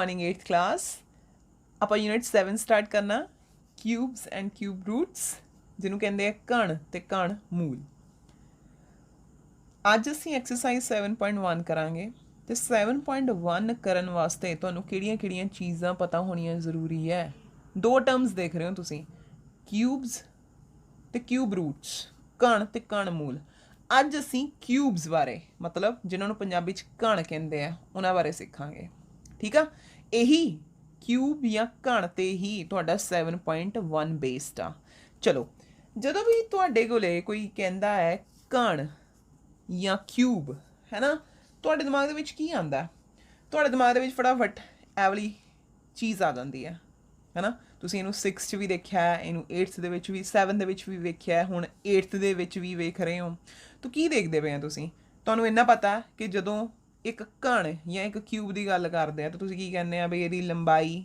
Morning 8th class. ਆਪਾਂ unit 7 start करना cubes and cube roots ਜਿਹਨੂੰ ਕਹਿੰਦੇ ਆ ਕਣ ਤੇ ਕਣ ਮੂਲ। ਅੱਜ ਅਸੀਂ ਐਕਸਰਸਾਈਜ਼ 7.1 ਕਰਾਂਗੇ ਤੇ 7.1 ਕਰਨ ਵਾਸਤੇ ਤੁਹਾਨੂੰ ਕਿਹੜੀਆਂ-ਕਿਹੜੀਆਂ ਚੀਜ਼ਾਂ ਪਤਾ ਹੋਣੀਆਂ ਜ਼ਰੂਰੀ ਹੈ। ਦੋ ਟਰਮਸ ਦੇਖ ਰਹੇ ਹੋ ਤੁਸੀਂ, ਕਿਊਬਸ ਤੇ ਕਿਊਬ ਰੂਟਸ, ਕਣ ਤੇ ਕਣ ਮੂਲ। ਅੱਜ ਅਸੀਂ ਕਿਊਬਸ ਬਾਰੇ, ਮਤਲਬ ਜਿਨ੍ਹਾਂ ਨੂੰ ਪੰਜਾਬੀ 'ਚ ਕਣ ਕਹਿੰਦੇ ਆ, ਉਹਨਾਂ ਬਾਰੇ ਸਿੱਖਾਂਗੇ। ਠੀਕ ਆ, ਇਹੀ ਕਿਊਬ ਜਾਂ ਕਣ ਤੇ ਹੀ ਤੁਹਾਡਾ 7.1 ਬੇਸਡ ਆ। ਚਲੋ, ਜਦੋਂ ਵੀ ਤੁਹਾਡੇ ਕੋਲੇ ਕੋਈ ਕਹਿੰਦਾ ਹੈ ਕਣ ਜਾਂ ਕਿਊਬ, ਹੈ ਨਾ, ਤੁਹਾਡੇ ਦਿਮਾਗ ਦੇ ਵਿੱਚ ਕੀ ਆਉਂਦਾ? ਤੁਹਾਡੇ ਦਿਮਾਗ ਦੇ ਵਿੱਚ ਫਟਾਫਟ ਇਹ ਵਾਲੀ ਚੀਜ਼ ਆ ਜਾਂਦੀ ਹੈ ਨਾ। ਤੁਸੀਂ ਇਹਨੂੰ 6 'ਚ ਵੀ ਦੇਖਿਆ, ਇਹਨੂੰ 8th ਦੇ ਵਿੱਚ ਵੀ, 7 ਦੇ ਵਿੱਚ ਵੀ ਵੇਖਿਆ, ਹੁਣ 8th ਦੇ ਵਿੱਚ ਵੀ ਵੇਖ ਰਹੇ ਹੋ। ਤਾਂ ਕੀ ਦੇਖਦੇ ਪਏ ਆ ਤੁਸੀਂ? ਤੁਹਾਨੂੰ ਇੰਨਾ ਪਤਾ ਕਿ ਜਦੋਂ ਇੱਕ ਕਣ ਜਾਂ ਇੱਕ ਕਿਊਬ ਦੀ ਗੱਲ ਕਰਦੇ ਆ ਤਾਂ ਤੁਸੀਂ ਕੀ ਕਹਿੰਦੇ ਆ ਬਈ ਇਹਦੀ ਲੰਬਾਈ,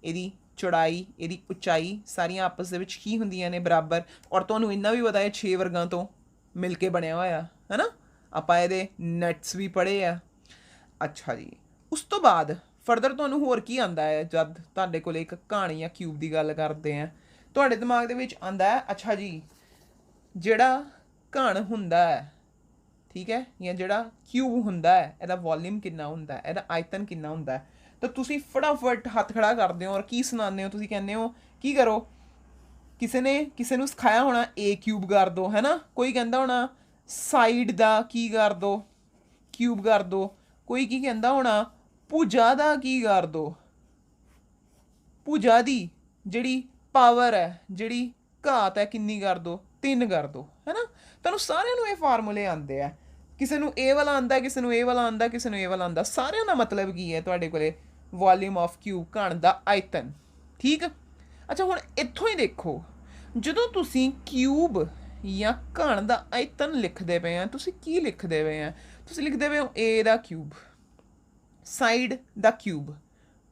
ਇਹਦੀ ਚੌੜਾਈ, ਇਹਦੀ ਉਚਾਈ ਸਾਰੀਆਂ ਆਪਸ ਦੇ ਵਿੱਚ ਕੀ ਹੁੰਦੀਆਂ ਨੇ? ਬਰਾਬਰ। ਔਰ ਤੁਹਾਨੂੰ ਇੰਨਾ ਵੀ ਪਤਾ ਹੈ 6 ਵਰਗਾਂ ਤੋਂ ਮਿਲ ਕੇ ਬਣਿਆ ਹੋਇਆ, ਹੈ ਨਾ। ਆਪਾਂ ਇਹਦੇ ਨੈਟਸ ਵੀ ਪੜ੍ਹੇ ਆ। ਅੱਛਾ ਜੀ, ਉਸ ਤੋਂ ਬਾਅਦ ਫਰਦਰ ਤੁਹਾਨੂੰ ਹੋਰ ਕੀ ਆਉਂਦਾ ਹੈ ਜਦ ਤੁਹਾਡੇ ਕੋਲ ਇੱਕ ਕਣ ਜਾਂ ਕਿਊਬ ਦੀ ਗੱਲ ਕਰਦੇ ਆ? ਤੁਹਾਡੇ ਦਿਮਾਗ ਦੇ ਵਿੱਚ ਆਉਂਦਾ ਹੈ, ਅੱਛਾ ਜੀ, ਜਿਹੜਾ ਕਣ ਹੁੰਦਾ ਹੈ, ਠੀਕ ਹੈ, ਜਾਂ ਜਿਹੜਾ ਕਿਊਬ ਹੁੰਦਾ ਹੈ, ਇਹਦਾ ਵੋਲਿਊਮ ਕਿੰਨਾ ਹੁੰਦਾ ਹੈ, ਇਹਦਾ ਆਇਤਨ ਕਿੰਨਾ ਹੁੰਦਾ ਹੈ? ਤਾਂ ਤੁਸੀਂ ਫਟਾਫਟ ਹੱਥ ਖੜਾ ਕਰਦੇ ਹੋ ਔਰ ਕੀ ਸੁਣਾਉਂਦੇ ਹੋ? ਤੁਸੀਂ ਕਹਿੰਦੇ ਹੋ ਕੀ ਕਰੋ? ਕਿਸੇ ਨੇ ਕਿਸੇ ਨੂੰ ਸਿਖਾਇਆ ਹੋਣਾ ਏ ਕਿਊਬ ਕਰ ਦੋ, ਹੈ ਨਾ। ਕੋਈ ਕਹਿੰਦਾ ਹੋਣਾ ਸਾਈਡ ਦਾ ਕੀ ਕਰ ਦੋ, ਕਿਊਬ ਕਰ ਦੋ। ਕੋਈ ਕੀ ਕਹਿੰਦਾ ਹੋਣਾ ਭੁਜਾ ਦਾ ਕੀ ਕਰ ਦੋ, ਭੁਜਾ ਦੀ ਜਿਹੜੀ ਪਾਵਰ ਹੈ, ਜਿਹੜੀ ਘਾਤ ਹੈ, ਕਿੰਨੀ ਕਰ ਦੋ? 3 ਕਰ ਦੋ, ਹੈ ਨਾ। ਤੁਹਾਨੂੰ ਸਾਰਿਆਂ ਨੂੰ ਇਹ ਫਾਰਮੂਲੇ ਆਉਂਦੇ ਆ। ਕਿਸੇ ਨੂੰ ਇਹ ਵਾਲਾ ਆਉਂਦਾ, ਕਿਸੇ ਨੂੰ ਇਹ ਵਾਲਾ ਆਉਂਦਾ, ਕਿਸੇ ਨੂੰ ਇਹ ਵਾਲਾ ਆਉਂਦਾ। ਸਾਰਿਆਂ ਦਾ ਮਤਲਬ ਕੀ ਹੈ ਤੁਹਾਡੇ ਕੋਲੇ? ਵੋਲਿਊਮ ਆਫ ਕਿਊਬ, ਕਣ ਦਾ ਆਇਤਨ। ਠੀਕ। ਅੱਛਾ, ਹੁਣ ਇੱਥੋਂ ਹੀ ਦੇਖੋ, ਜਦੋਂ ਤੁਸੀਂ ਕਿਊਬ ਜਾਂ ਕਣ ਦਾ ਆਇਤਨ ਲਿਖਦੇ ਪਏ ਆ, ਤੁਸੀਂ ਕੀ ਲਿਖਦੇ ਪਏ ਆ? ਤੁਸੀਂ ਲਿਖਦੇ ਪਏ ਹੋ ਏ ਦਾ ਕਿਊਬ, ਸਾਈਡ ਦਾ ਕਿਊਬ,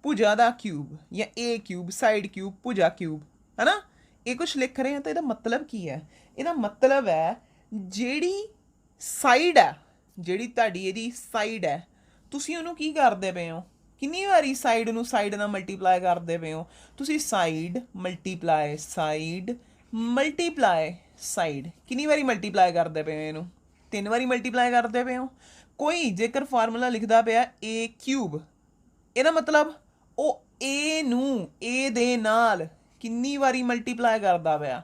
ਭੁਜਾ ਦਾ ਕਿਊਬ, ਜਾਂ ਏ ਕਿਊਬ, ਸਾਈਡ ਕਿਊਬ, ਭੁਜਾ ਕਿਊਬ, ਹੈ ਨਾ। ਇਹ ਕੁਛ ਲਿਖ ਰਹੇ ਆ ਤਾਂ ਇਹਦਾ ਮਤਲਬ ਕੀ ਹੈ? ਇਹਦਾ ਮਤਲਬ ਹੈ ਜਿਹੜੀ ਸਾਈਡ ਹੈ, ਜਿਹੜੀ ਤੁਹਾਡੀ ਇਹਦੀ ਸਾਈਡ ਹੈ, ਤੁਸੀਂ ਉਹਨੂੰ ਕੀ ਕਰਦੇ ਪਏ ਹੋ? ਕਿੰਨੀ ਵਾਰੀ ਸਾਈਡ ਨੂੰ ਸਾਈਡ ਨਾਲ ਮਲਟੀਪਲਾਈ ਕਰਦੇ ਪਏ ਹੋ? ਤੁਸੀਂ side multiply side multiply side, ਕਿੰਨੀ ਵਾਰੀ ਮਲਟੀਪਲਾਈ ਕਰਦੇ ਪਏ ਹੋ ਇਹਨੂੰ? 3 ਵਾਰੀ ਮਲਟੀਪਲਾਈ ਕਰਦੇ ਪਏ ਹੋ। ਕੋਈ ਜੇਕਰ ਫਾਰਮੂਲਾ ਲਿਖਦਾ ਪਿਆ ਏ ਕਿਊਬ, ਇਹਦਾ ਮਤਲਬ ਉਹ ਏ ਨੂੰ ਏ ਦੇ ਨਾਲ ਕਿੰਨੀ ਵਾਰੀ ਮਲਟੀਪਲਾਈ ਕਰਦਾ ਪਿਆ?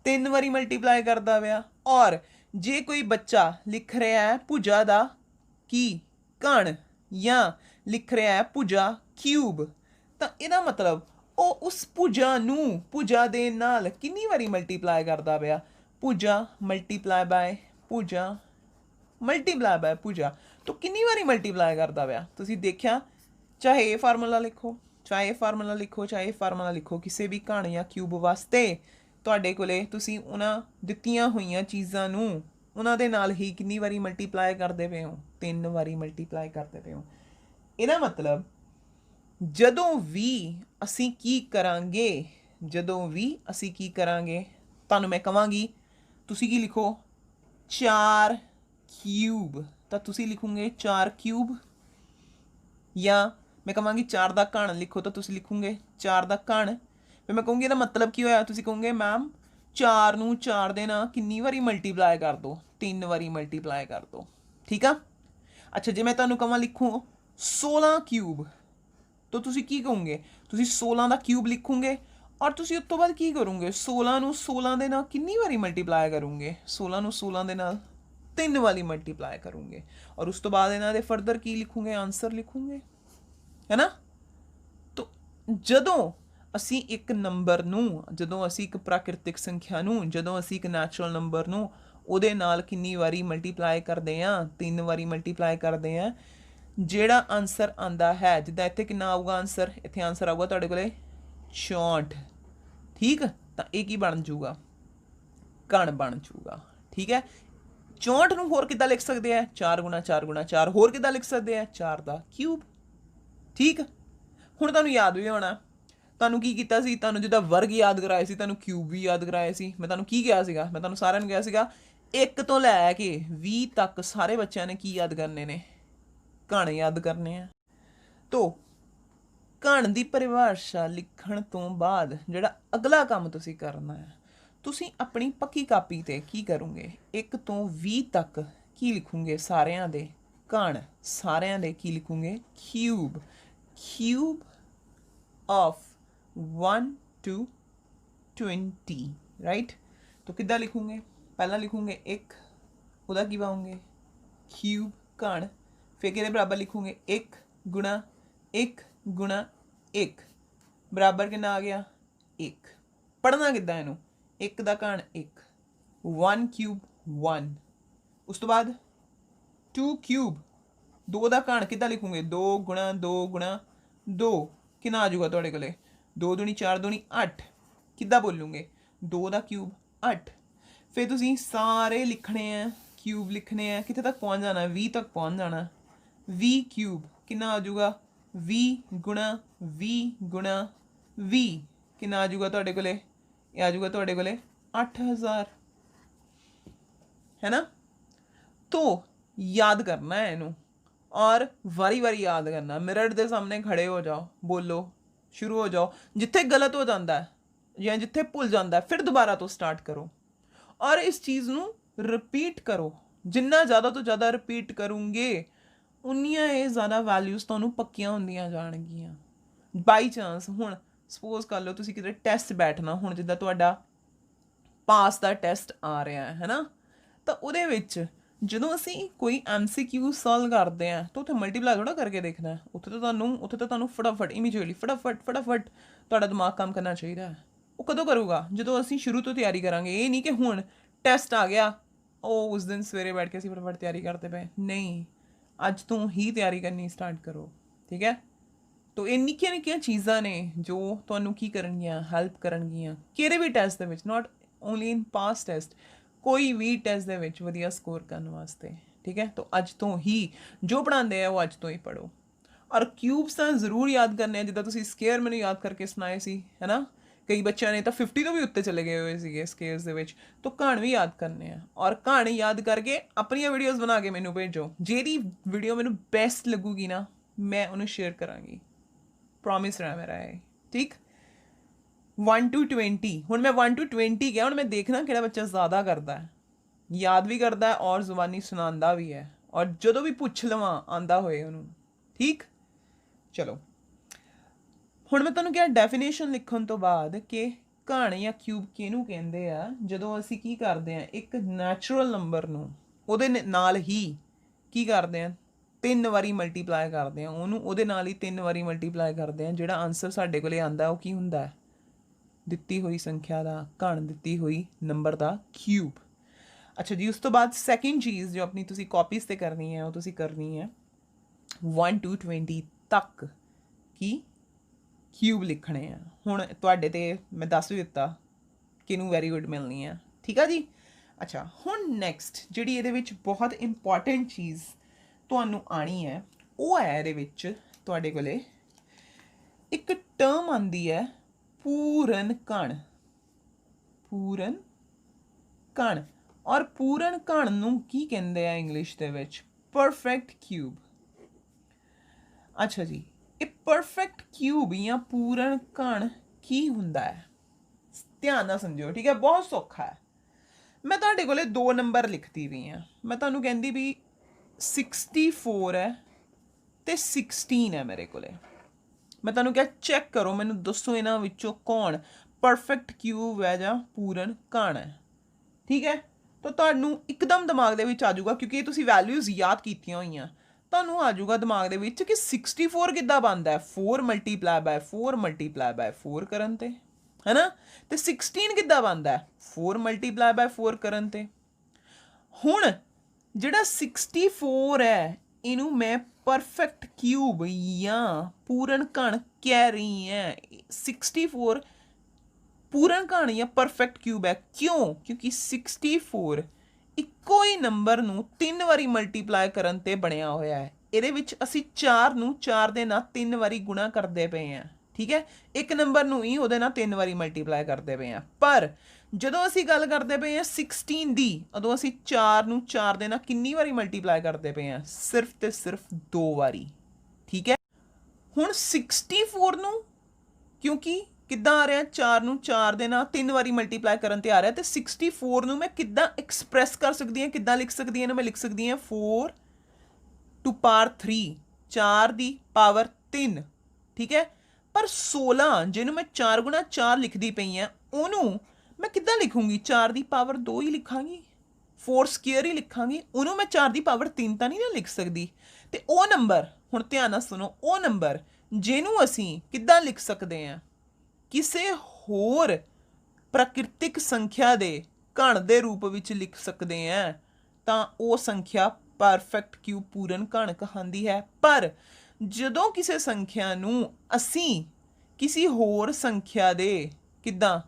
3 ਵਾਰੀ ਮਲਟੀਪਲਾਈ ਕਰਦਾ ਪਿਆ। ਔਰ ਜੇ ਕੋਈ ਬੱਚਾ ਲਿਖ ਰਿਹਾ ਹੈ ਭੁਜਾ ਦਾ ਕੀ, ਕਣ, ਜਾਂ ਲਿਖ ਰਿਹਾ ਹੈ ਭੁਜਾ ਕਿਊਬ, ਤਾਂ ਇਹਦਾ ਮਤਲਬ ਉਹ ਉਸ ਭੁਜਾ ਨੂੰ ਭੁਜਾ ਦੇ ਨਾਲ ਕਿੰਨੀ ਵਾਰੀ ਮਲਟੀਪਲਾਈ ਕਰਦਾ ਪਿਆ? ਭੁਜਾ ਮਲਟੀਪਲਾਈ ਬਾਏ ਭੁਜਾ ਮਲਟੀਪਲਾਈ ਬਾਏ ਭੁਜਾ, ਤਾਂ ਕਿੰਨੀ ਵਾਰੀ ਮਲਟੀਪਲਾਈ ਕਰਦਾ ਪਿਆ? ਤੁਸੀਂ ਦੇਖਿਆ? ਚਾਹੇ ਇਹ ਫਾਰਮੂਲਾ ਲਿਖੋ, ਚਾਹੇ ਇਹ ਫਾਰਮੂਲਾ ਲਿਖੋ, ਚਾਹੇ ਇਹ ਫਾਰਮੂਲਾ ਲਿਖੋ, ਕਿਸੇ ਵੀ ਕਣ ਜਾਂ ਕਿਊਬ ਵਾਸਤੇ ਤੁਹਾਡੇ ਕੋਲੇ ਤੁਸੀਂ ਉਹਨਾਂ ਦਿੱਤੀਆਂ ਹੋਈਆਂ ਚੀਜ਼ਾਂ ਨੂੰ ਉਹਨਾਂ ਦੇ ਨਾਲ ਹੀ ਕਿੰਨੀ ਵਾਰੀ ਮਲਟੀਪਲਾਈ ਕਰਦੇ ਪਏ ਹੋ? 3 ਵਾਰੀ ਮਲਟੀਪਲਾਈ ਕਰਦੇ ਪਏ ਹੋ। ਇਹਦਾ ਮਤਲਬ ਜਦੋਂ ਵੀ ਅਸੀਂ ਕੀ ਕਰਾਂਗੇ, ਜਦੋਂ ਵੀ ਅਸੀਂ ਕੀ ਕਰਾਂਗੇ, ਤੁਹਾਨੂੰ ਮੈਂ ਕਹਾਂਗੀ ਤੁਸੀਂ ਕੀ ਲਿਖੋ? 4 ਕਿਊਬ, ਤਾਂ ਤੁਸੀਂ ਲਿਖੋਗੇ 4 ਕਿਊਬ। ਜਾਂ ਮੈਂ ਕਹਾਂਗੀ 4 ਦਾ ਕਣ ਲਿਖੋ, ਤਾਂ ਤੁਸੀਂ ਲਿਖੋਗੇ 4 ਦਾ ਕਣ। ਫਿਰ ਮੈਂ ਕਹੂੰਗੀ ਇਹਦਾ ਮਤਲਬ ਕੀ ਹੋਇਆ? ਤੁਸੀਂ ਕਹੋਗੇ ਮੈਮ 4 ਨੂੰ 4 ਦੇ ਨਾਲ ਕਿੰਨੀ ਵਾਰੀ ਮਲਟੀਪਲਾਈ ਕਰ ਦੋ? 3 ਵਾਰੀ ਮਲਟੀਪਲਾਈ ਕਰ ਦੋ। ਠੀਕ ਆ। ਅੱਛਾ, ਜੇ ਮੈਂ ਤੁਹਾਨੂੰ ਕਹਾਂ ਲਿਖੋ 16 ਕਿਊਬ, ਤਾਂ ਤੁਸੀਂ ਕੀ ਕਹੋਗੇ? ਤੁਸੀਂ 16 ਦਾ ਕਿਊਬ ਲਿਖੋਗੇ ਔਰ ਤੁਸੀਂ ਉਸ ਤੋਂ ਬਾਅਦ ਕੀ ਕਰੋਗੇ? 16 ਨੂੰ 16 ਦੇ ਨਾਲ ਕਿੰਨੀ ਵਾਰੀ ਮਲਟੀਪਲਾਈ ਕਰੋਗੇ? 16 ਨੂੰ 16 ਦੇ ਨਾਲ 3 ਵਾਰੀ ਮਲਟੀਪਲਾਈ ਕਰੋਗੇ। ਔਰ ਉਸ ਤੋਂ ਬਾਅਦ ਇਹਨਾਂ ਦੇ ਫਰਦਰ ਕੀ ਲਿਖੋਗੇ? ਆਨਸਰ ਲਿਖੋਗੇ, ਹੈ ਨਾ। ਤਾਂ ਜਦੋਂ ਅਸੀਂ ਇੱਕ ਨੰਬਰ ਨੂੰ, ਜਦੋਂ ਅਸੀਂ ਇੱਕ ਪ੍ਰਾਕਿਰਤਿਕ ਸੰਖਿਆ ਨੂੰ, ਜਦੋਂ ਅਸੀਂ ਇੱਕ ਨੈਚੁਰਲ ਨੰਬਰ ਨੂੰ ਉਹਦੇ ਨਾਲ ਕਿੰਨੀ ਵਾਰੀ ਮਲਟੀਪਲਾਈ ਕਰਦੇ ਹਾਂ? 3 ਵਾਰੀ ਮਲਟੀਪਲਾਈ ਕਰਦੇ ਹਾਂ। ਜਿਹੜਾ ਆਨਸਰ ਆਉਂਦਾ ਹੈ, ਜਿੱਦਾਂ ਇੱਥੇ ਕਿੰਨਾ ਆਊਗਾ ਆਨਸਰ? ਇੱਥੇ ਆਨਸਰ ਆਊਗਾ ਤੁਹਾਡੇ ਕੋਲੇ 64। ਠੀਕ, ਤਾਂ ਇਹ ਕੀ ਬਣ ਜਾਊਗਾ? ਕਣ ਬਣ ਜਾਊਗਾ। ਠੀਕ ਹੈ। 64 ਨੂੰ ਹੋਰ ਕਿੱਦਾਂ ਲਿਖ ਸਕਦੇ ਆ? 4 ਗੁਣਾ 4 ਗੁਣਾ 4। ਹੋਰ ਕਿੱਦਾਂ ਲਿਖ ਸਕਦੇ ਆ? 4 ਦਾ ਕਿਊਬ। ਠੀਕ। ਹੁਣ ਤੁਹਾਨੂੰ ਯਾਦ ਵੀ ਹੋਣਾ, ਤੁਹਾਨੂੰ ਕੀ ਕੀਤਾ ਸੀ? ਤੁਹਾਨੂੰ ਜਿੱਦਾਂ ਵਰਗ ਯਾਦ ਕਰਾਏ ਸੀ, ਤੁਹਾਨੂੰ ਕਿਊਬ ਵੀ ਯਾਦ ਕਰਾਏ ਸੀ। ਮੈਂ ਤੁਹਾਨੂੰ ਕੀ ਕਿਹਾ ਸੀਗਾ? ਮੈਂ ਤੁਹਾਨੂੰ ਸਾਰਿਆਂ ਨੂੰ ਕਿਹਾ ਸੀਗਾ 1 ਤੋਂ ਲੈ ਕੇ 20 ਤੱਕ ਸਾਰੇ ਬੱਚਿਆਂ ਨੇ ਕੀ ਯਾਦ ਕਰਨੇ ਨੇ? ਕਣ ਯਾਦ ਕਰਨੇ ਆ। ਤੋ ਘਣ ਦੀ ਪਰਿਭਾਸ਼ਾ ਲਿਖਣ ਤੋਂ ਬਾਅਦ ਜਿਹੜਾ ਅਗਲਾ ਕੰਮ ਤੁਸੀਂ ਕਰਨਾ ਹੈ, ਤੁਸੀਂ ਆਪਣੀ ਪੱਕੀ ਕਾਪੀ ਤੇ ਕੀ ਕਰੋਗੇ, 1 ਤੋਂ 20 ਤੱਕ ਕੀ ਲਿਖੋਗੇ ਸਾਰਿਆਂ ਦੇ ਘਣ, ਸਾਰਿਆਂ ਦੇ ਕੀ ਲਿਖੋਗੇ, cube, cube of 1 to 20, right. तो कितना लिखूंगे, पहला लिखूंगे 1, ਉਹਦਾ ਕੀ ਪਾਉਂਗੇ क्यूब ਘਣ, फिर किहदे बराबर लिखूंगे 1 गुणा 1 गुणा 1 बराबर कितना आ गया 1। पढ़ना किद्दां इहनूं, 1 ਦਾ ਘਣ 1, 1 क्यूब 1, उस तो बाद 2 क्यूब 2 ਦਾ ਘਣ किद्दां लिखूंगे 2 गुणा 2 गुणा 2, कितना आ जाऊगा तुहाडे कोले 2 दूनी 4 दूनी 8, किद्दां बोलूंगे 2 ਦਾ क्यूब 8। फिर तुसीं सारे लिखने हैं, क्यूब लिखने हैं, कित्थे तक पहुँच जाना, 20 तक पहुँच जाना। 20 क्यूब कितना आ जाऊगा 20 गुणा 20 गुणा 20, कितना आ जाऊगा तुहाडे कोले, ये आ जाऊगा तुहाडे कोले 8000, है ना। तो याद करना है इनू और वारी वारी याद करना, मिरर के सामने खड़े हो जाओ, बोलो, शुरू हो जाओ, जिथे गलत हो जाता है या जिथे भुल जाता है फिर दोबारा तो स्टार्ट करो और इस चीज़ नू रिपीट करो। जिन्ना ज़्यादा तो ज़्यादा रिपीट करूँगे उन्नियां ये ज़्यादा वैल्यूज़ तुहानू पक्कियां होंदियां जाणगियां। बाई चांस हुण सपोज कर लो तुसीं किते टैसट बैठना, हुण जिद्दां तुहाडा पास का टैसट आ रहा है ना, तो उहदे विच ਜਦੋਂ ਅਸੀਂ ਕੋਈ MCQ ਸੋਲਵ ਕਰਦੇ ਹਾਂ ਤਾਂ ਉੱਥੇ ਮਲਟੀਪਲਾਈ ਥੋੜਾ ਕਰਕੇ ਦੇਖਣਾ ਹੈ, ਉੱਥੇ ਤਾਂ ਤੁਹਾਨੂੰ ਫਟਾਫਟ ਇਮੀਡੀਏਟਲੀ ਫਟਾਫਟ ਤੁਹਾਡਾ ਦਿਮਾਗ ਕੰਮ ਕਰਨਾ ਚਾਹੀਦਾ ਹੈ। ਉਹ ਕਦੋਂ ਕਰੂਗਾ, ਜਦੋਂ ਅਸੀਂ ਸ਼ੁਰੂ ਤੋਂ ਤਿਆਰੀ ਕਰਾਂਗੇ। ਇਹ ਨਹੀਂ ਕਿ ਹੁਣ ਟੈਸਟ ਆ ਗਿਆ ਉਹ ਉਸ ਦਿਨ ਸਵੇਰੇ ਬੈਠ ਕੇ ਅਸੀਂ ਫਟਾਫਟ ਤਿਆਰੀ ਕਰਦੇ ਪਏ, ਨਹੀਂ, ਅੱਜ ਤੋਂ ਹੀ ਤਿਆਰੀ ਕਰਨੀ ਸਟਾਰਟ ਕਰੋ, ਠੀਕ ਹੈ। तो ये निक्कियां निक्कियां चीज़ां ने जो तुहानू की करनगियां, हैल्प करनगियां किहड़े भी test they which, not only in pass test, कोई भी टैसट दे विच वधिया स्कोर करने वास्ते, ठीक है। तो अज तो ही जो पढ़ाते हैं वो अज तो ही पढ़ो और क्यूब्स तो जरूर याद करने, जिद्दां तुसीं स्केयर मैनूं याद करके सुनाए सी, है ना। कई बच्चों ने तो 50 तो भी उत्ते चले गए हुए सीगे स्केयर्स दे विच। तो कहानी भी याद करने हैं और कहानी याद करके अपनी वीडियोज़ बना के मैनूं भेजो। जेह्ड़ी वीडियो मैनूं बेस्ट लगूगी ना मैं उन्हें शेयर करांगी, प्रॉमिस रहा मेरा है, ठीक। 1 to 20 हुण मैं 1 to 20 गया, हुण मैं देखना किहड़ा बच्चा ज़्यादा करता है, याद भी करता है और जुबानी सुनांदा भी है, और जदों भी पुछ लवां आंदा होए उहनूं, ठीक। चलो हुण मैं तुहानूं क्या डेफिनेशन लिखण तो बाद कि कहानी या क्यूब किहनूं कहंदे आ, जदों असीं की करदे आ एक नैचुरल नंबर नूं उहदे नाल ही की करदे आ 3 वारी मल्टीप्लाई करते हैं, उहदे नाल ही 3 वारी मल्टीप्लाई करते हैं, जिहड़ा आंसर साडे कोले आंदा वो की हुंदा है, दित्ती हुई संख्या का घण, दित्ती हुई नंबर का क्यूब। अच्छा जी, उस तो बाद सैकेंड चीज़ जो अपनी तुसी कॉपीज़ ते करनी है वो तुसी करनी है 1 to 20 तक की क्यूब लिखने हैं। हुण तुहाडे ते मैं दस भी दित्ता किनू वैरी गुड मिलनी है, ठीक है जी। अच्छा हुण नैक्सट जिहड़ी इहदे विच बहुत इंपॉर्टेंट चीज़ तुहानू आनी है वो है इहदे विच तुहाडे कोले एक टर्म आंदी है पूरन कण, पूरन कण, और पूरन कण नू की कहंदे आ इंग्लिश दे विच, परफेक्ट क्यूब। अच्छा जी, ये परफेक्ट क्यूब या पूरन कण की हुंदा है, ध्यान नाल समझो, ठीक है, बहुत सौखा है। मैं तुहाडे कोले 2 नंबर लिखती भी हाँ, मैं तुहानू कहंदी भी 64 है तो 16 है मेरे कोले। मैं तुहानू क्या चैक करो, मैनू दसो इन्हां विचों कौन परफेक्ट क्यूब है या पूरन कण है, ठीक है। तो तुहानू एकदम दिमाग दे विच आ जाऊगा, क्योंकि तुसीं वैल्यूज़ याद कीतियां होईयां, तुहानू आ जाऊगा दिमाग दे विच कि 64 किद्दां बनदा है, 4 मल्टीप्लाई बाय 4 मल्टीप्लाई बाय 4 करन ते, है ना। तो 16 किद्दां बनदा है, 4 मल्टीप्लाई बाय 4 करन ते। हुण जिहड़ा 64 है इनू मैं परफेक्ट क्यूब या पूरन कण कह रही हैं। 64 पूरन कण या परफेक्ट क्यूब है, क्यों, क्योंकि 64 इक्को ही नंबर नू 3 वारी मल्टीप्लाई करन ते बनिया होया है। इहदे विच असीं 4 नू 4 दे नाल 3 वारी गुणा करदे पए हैं, ठीक है। एक नंबर नू ही उहदे नाल 3 वारी मल्टीप्लाई करदे पए हैं, पर ਜਦੋਂ ਅਸੀਂ ਗੱਲ ਕਰਦੇ ਪਏ ਹਾਂ 16 ਦੀ, ਉਦੋਂ ਅਸੀਂ 4 ਨੂੰ 4 ਦੇ ਨਾਲ ਕਿੰਨੀ ਵਾਰੀ ਮਲਟੀਪਲਾਈ ਕਰਦੇ ਪਏ ਹਾਂ, ਸਿਰਫ ਤੇ ਸਿਰਫ 2 ਵਾਰੀ, ਠੀਕ ਹੈ। ਹੁਣ 64 ਨੂੰ ਕਿਉਂਕਿ ਕਿੱਦਾਂ ਆ ਰਿਹਾ 4 ਨੂੰ 4 ਦੇ ਨਾਲ 3 ਵਾਰੀ ਮਲਟੀਪਲਾਈ ਕਰਨ ਤੇ ਆ ਰਿਹਾ ਤੇ 64 ਨੂੰ ਮੈਂ ਕਿੱਦਾਂ ਐਕਸਪ੍ਰੈਸ ਕਰ ਸਕਦੀ ਹਾਂ ਕਿੱਦਾਂ ਲਿਖ ਸਕਦੀ ਹਾਂ ਇਹਨੂੰ ਮੈਂ ਲਿਖ ਸਕਦੀ ਹਾਂ 4 ਟੂ ਪਾਵਰ 3 4 ਦੀ ਪਾਵਰ 3 ਠੀਕ ਹੈ ਪਰ 16 ਜਿਹਨੂੰ ਮੈਂ 4 ਗੁਣਾ 4 ਲਿਖਦੀ ਪਈ ਆ ਉਹਨੂੰ ਮੈਂ ਕਿੱਦਾਂ ਲਿਖੂੰਗੀ 4 ਦੀ ਪਾਵਰ 2 ਹੀ ਲਿਖਾਂਗੀ 4 ਸਕੁਅਰ ਹੀ ਲਿਖਾਂਗੀ ਉਹਨੂੰ ਮੈਂ 4 ਦੀ ਪਾਵਰ 3 ਤਾਂ ਨਹੀਂ ਨਾ ਲਿਖ ਸਕਦੀ ਤੇ ਉਹ ਨੰਬਰ ਹੁਣ ਧਿਆਨ ਨਾਲ ਸੁਣੋ ਉਹ ਨੰਬਰ ਜਿਹਨੂੰ ਅਸੀਂ ਕਿੱਦਾਂ ਲਿਖ ਸਕਦੇ ਹਾਂ ਕਿਸੇ ਹੋਰ ਪ੍ਰਾਕਿਰਤਿਕ ਸੰਖਿਆ ਦੇ ਘਣ ਦੇ ਰੂਪ ਵਿੱਚ ਲਿਖ ਸਕਦੇ ਹਾਂ ਤਾਂ ਉਹ ਸੰਖਿਆ ਪਰਫੈਕਟ ਕਿਊਬ ਪੂਰਨ ਘਣ ਕਹਾਂਦੀ ਹੈ ਪਰ ਜਦੋਂ ਕਿਸੇ ਸੰਖਿਆ ਨੂੰ ਅਸੀਂ ਕਿਸੇ ਹੋਰ ਸੰਖਿਆ ਦੇ ਕਿੱਦਾਂ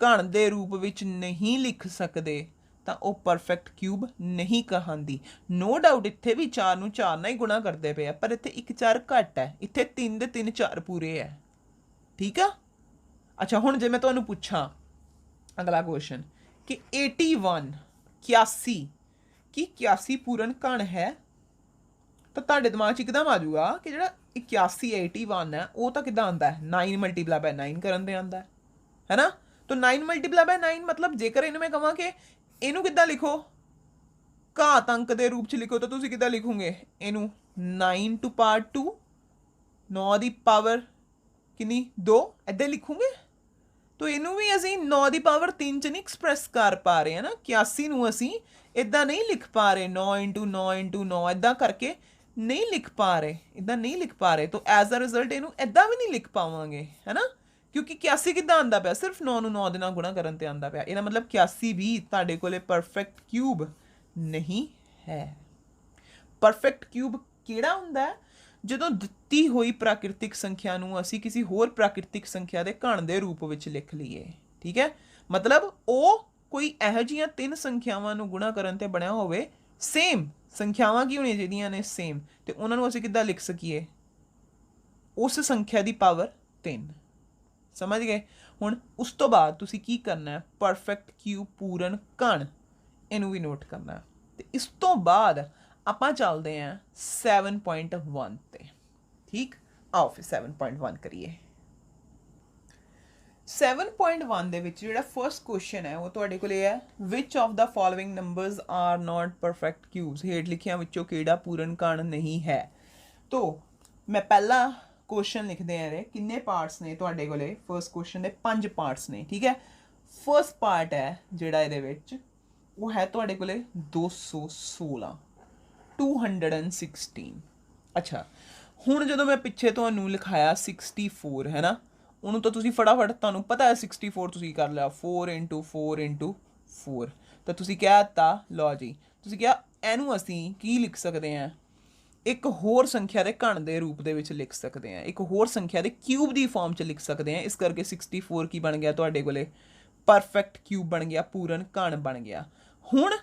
ਘਣ ਦੇ ਰੂਪ ਵਿੱਚ ਨਹੀਂ ਲਿਖ ਸਕਦੇ ਤਾਂ ਉਹ ਪਰਫੈਕਟ ਕਿਊਬ ਨਹੀਂ ਕਹਾਂਦੀ ਨੋ ਡਾਊਟ ਇੱਥੇ ਵੀ 4 ਨੂੰ 4 ਨਾਲ ਹੀ ਗੁਣਾ ਕਰਦੇ ਪਏ ਆ ਪਰ ਇੱਥੇ 1 4 ਘੱਟ ਹੈ ਇੱਥੇ 3 ਦੇ 3 4 ਪੂਰੇ ਹੈ ਠੀਕ ਆ ਅੱਛਾ ਹੁਣ ਜੇ ਮੈਂ ਤੁਹਾਨੂੰ ਪੁੱਛਾਂ ਅਗਲਾ ਕੁਐਸਚਨ ਕਿ 81 81 ਕੀ 81 ਪੂਰਨ ਘਣ ਹੈ ਤਾਂ ਤੁਹਾਡੇ ਦਿਮਾਗ 'ਚ ਇੱਕਦਮ ਆ ਜਾਊਗਾ ਕਿ ਜਿਹੜਾ 81 81 ਹੈ ਉਹ ਤਾਂ ਕਿੱਦਾਂ ਆਉਂਦਾ ਹੈ 9 ਮਲਟੀਪਲਾਈ ਬਾਈ 9 ਕਰਨ ਦੇ ਆਉਂਦਾ ਹੈ ਨਾ ਤਾਂ 9 ਮਲਟੀਪਲਾਈ ਬਾਈ 9 ਮਤਲਬ ਜੇਕਰ ਇਹਨੂੰ ਮੈਂ ਕਹਾਂ ਕਿ ਇਹਨੂੰ ਕਿੱਦਾਂ ਲਿਖੋ ਘਾਤ ਅੰਕ ਦੇ ਰੂਪ 'ਚ ਲਿਖੋ ਤਾਂ ਤੁਸੀਂ ਕਿੱਦਾਂ ਲਿਖੋਗੇ ਇਹਨੂੰ 9 ਟੂ ਪਾਵਰ 2 9 ਦੀ ਪਾਵਰ ਕਿੰਨੀ 2 ਇੱਦਾਂ ਲਿਖੋਗੇ ਤਾਂ ਇਹਨੂੰ ਵੀ ਅਸੀਂ 9 ਦੀ ਪਾਵਰ 3 'ਚ ਨਹੀਂ ਐਕਸਪ੍ਰੈਸ ਕਰ ਪਾ ਰਹੇ ਹਾਂ ਨਾ 81 ਨੂੰ ਅਸੀਂ ਇੱਦਾਂ ਨਹੀਂ ਲਿਖ ਪਾ ਰਹੇ 9 ਇੰਟੂ 9 ਇੰਟੂ 9 ਇੱਦਾਂ ਕਰਕੇ ਨਹੀਂ ਲਿਖ ਪਾ ਰਹੇ ਇੱਦਾਂ ਨਹੀਂ ਲਿਖ ਪਾ ਰਹੇ ਤਾਂ ਐਜ਼ ਅ ਰਿਜ਼ਲਟ ਇਹਨੂੰ ਇੱਦਾਂ ਵੀ ਨਹੀਂ ਲਿਖ ਪਾਵਾਂਗੇ ਹੈ ਨਾ ਕਿਉਂਕਿ 81 ਕਿੱਦਾਂ ਆਉਂਦਾ ਪਿਆ ਸਿਰਫ 9 ਨੂੰ 9 ਦੇ ਨਾਲ ਗੁਣਾ ਕਰਨ ਤੇ ਆਉਂਦਾ ਪਿਆ ਇਹਦਾ ਮਤਲਬ 81 ਵੀ ਤੁਹਾਡੇ ਕੋਲੇ ਪਰਫੈਕਟ ਕਿਊਬ ਨਹੀਂ ਹੈ ਪਰਫੈਕਟ ਕਿਊਬ ਕਿਹੜਾ ਹੁੰਦਾ ਹੈ ਜਦੋਂ ਦਿੱਤੀ ਹੋਈ ਪ੍ਰਾਕਿਰਤਿਕ ਸੰਖਿਆ ਨੂੰ ਅਸੀਂ ਕਿਸੇ ਹੋਰ ਪ੍ਰਾਕਿਰਤਿਕ ਸੰਖਿਆ ਦੇ ਘਣ ਦੇ ਰੂਪ ਵਿੱਚ ਲਿਖ ਲਈਏ ਠੀਕ ਹੈ ਮਤਲਬ ਉਹ ਕੋਈ ਇਹੋ ਜਿਹੀਆਂ 3 ਸੰਖਿਆਵਾਂ ਨੂੰ ਗੁਣਾ ਕਰਨ ਤੇ ਬਣਿਆ ਹੋਵੇ ਸੇਮ ਸੰਖਿਆਵਾਂ ਕੀ ਹੋਣੀਆਂ ਚਾਹੀਦੀਆਂ ਨੇ ਸੇਮ ਤੇ ਉਹਨਾਂ ਨੂੰ ਅਸੀਂ ਕਿੱਦਾਂ ਲਿਖ ਸਕੀਏ ਉਸ ਸੰਖਿਆ ਦੀ ਪਾਵਰ 3 ਸਮਝ ਗਏ ਹੁਣ ਉਸ ਤੋਂ ਬਾਅਦ ਤੁਸੀਂ ਕੀ ਕਰਨਾ ਹੈ ਪਰਫੈਕਟ ਕਿਊਬ ਪੂਰਨ ਘਣ ਇਹਨੂੰ ਵੀ ਨੋਟ ਕਰਨਾ ਤੇ ਇਸ ਤੋਂ ਬਾਅਦ ਆਪਾਂ ਚੱਲਦੇ ਹਾਂ 7.1 ਤੇ ਠੀਕ ਆਓ ਫਿਰ 7.1 ਕਰੀਏ 7.1 ਦੇ ਵਿੱਚ ਜਿਹੜਾ ਫਰਸਟ ਕੁਐਸਚਨ ਹੈ ਉਹ ਤੁਹਾਡੇ ਕੋਲੇ ਹੈ which of the following numbers are not perfect cubes ਹੇਠ ਲਿਖਿਆਂ ਵਿੱਚੋਂ ਕਿਹੜਾ ਪੂਰਨ ਘਣ ਨਹੀਂ ਹੈ ਤੋ ਮੈਂ ਪਹਿਲਾ ਕੁਐਸਚਨ ਲਿਖਦੇ ਆ ਰੇ ਕਿੰਨੇ ਪਾਰਟਸ ਨੇ ਤੁਹਾਡੇ ਕੋਲੇ ਫਰਸਟ ਕੁਐਸਚਨ ਦੇ 5 ਪਾਰਟਸ ਨੇ ਠੀਕ ਹੈ ਫਰਸਟ ਪਾਰਟ ਹੈ ਜਿਹੜਾ ਇਹਦੇ ਵਿੱਚ ਉਹ ਹੈ ਤੁਹਾਡੇ ਕੋਲੇ 216 216 ਅੱਛਾ ਹੁਣ ਜਦੋਂ ਮੈਂ ਪਿੱਛੇ ਤੁਹਾਨੂੰ ਲਿਖਾਇਆ 64 ਹੈ ਨਾ ਉਹਨੂੰ ਤਾਂ ਤੁਸੀਂ ਫਟਾਫਟ ਤੁਹਾਨੂੰ ਪਤਾ ਹੈ 64 ਤੁਸੀਂ ਕਰ ਲਿਆ 4 ਇੰਟੂ 4 ਇੰਟੂ 4 ਤਾਂ ਤੁਸੀਂ ਕਹਿ ਦਿੱਤਾ ਲਓ ਜੀ ਤੁਸੀਂ ਕਿਹਾ ਇਹਨੂੰ ਅਸੀਂ ਕੀ ਲਿਖ ਸਕਦੇ ਹਾਂ ਇੱਕ ਹੋਰ ਸੰਖਿਆ ਦੇ ਘਣ ਦੇ ਰੂਪ ਦੇ ਵਿੱਚ ਲਿਖ ਸਕਦੇ ਹਾਂ ਇੱਕ ਹੋਰ ਸੰਖਿਆ ਦੇ ਕਿਊਬ ਦੀ ਫਾਰਮ 'ਚ ਲਿਖ ਸਕਦੇ ਹਾਂ ਇਸ ਕਰਕੇ 64 ਕੀ ਬਣ ਗਿਆ ਤੁਹਾਡੇ ਕੋਲੇ ਪਰਫੈਕਟ ਕਿਊਬ ਬਣ ਗਿਆ ਪੂਰਨ ਘਣ ਬਣ ਗਿਆ ਹੁਣ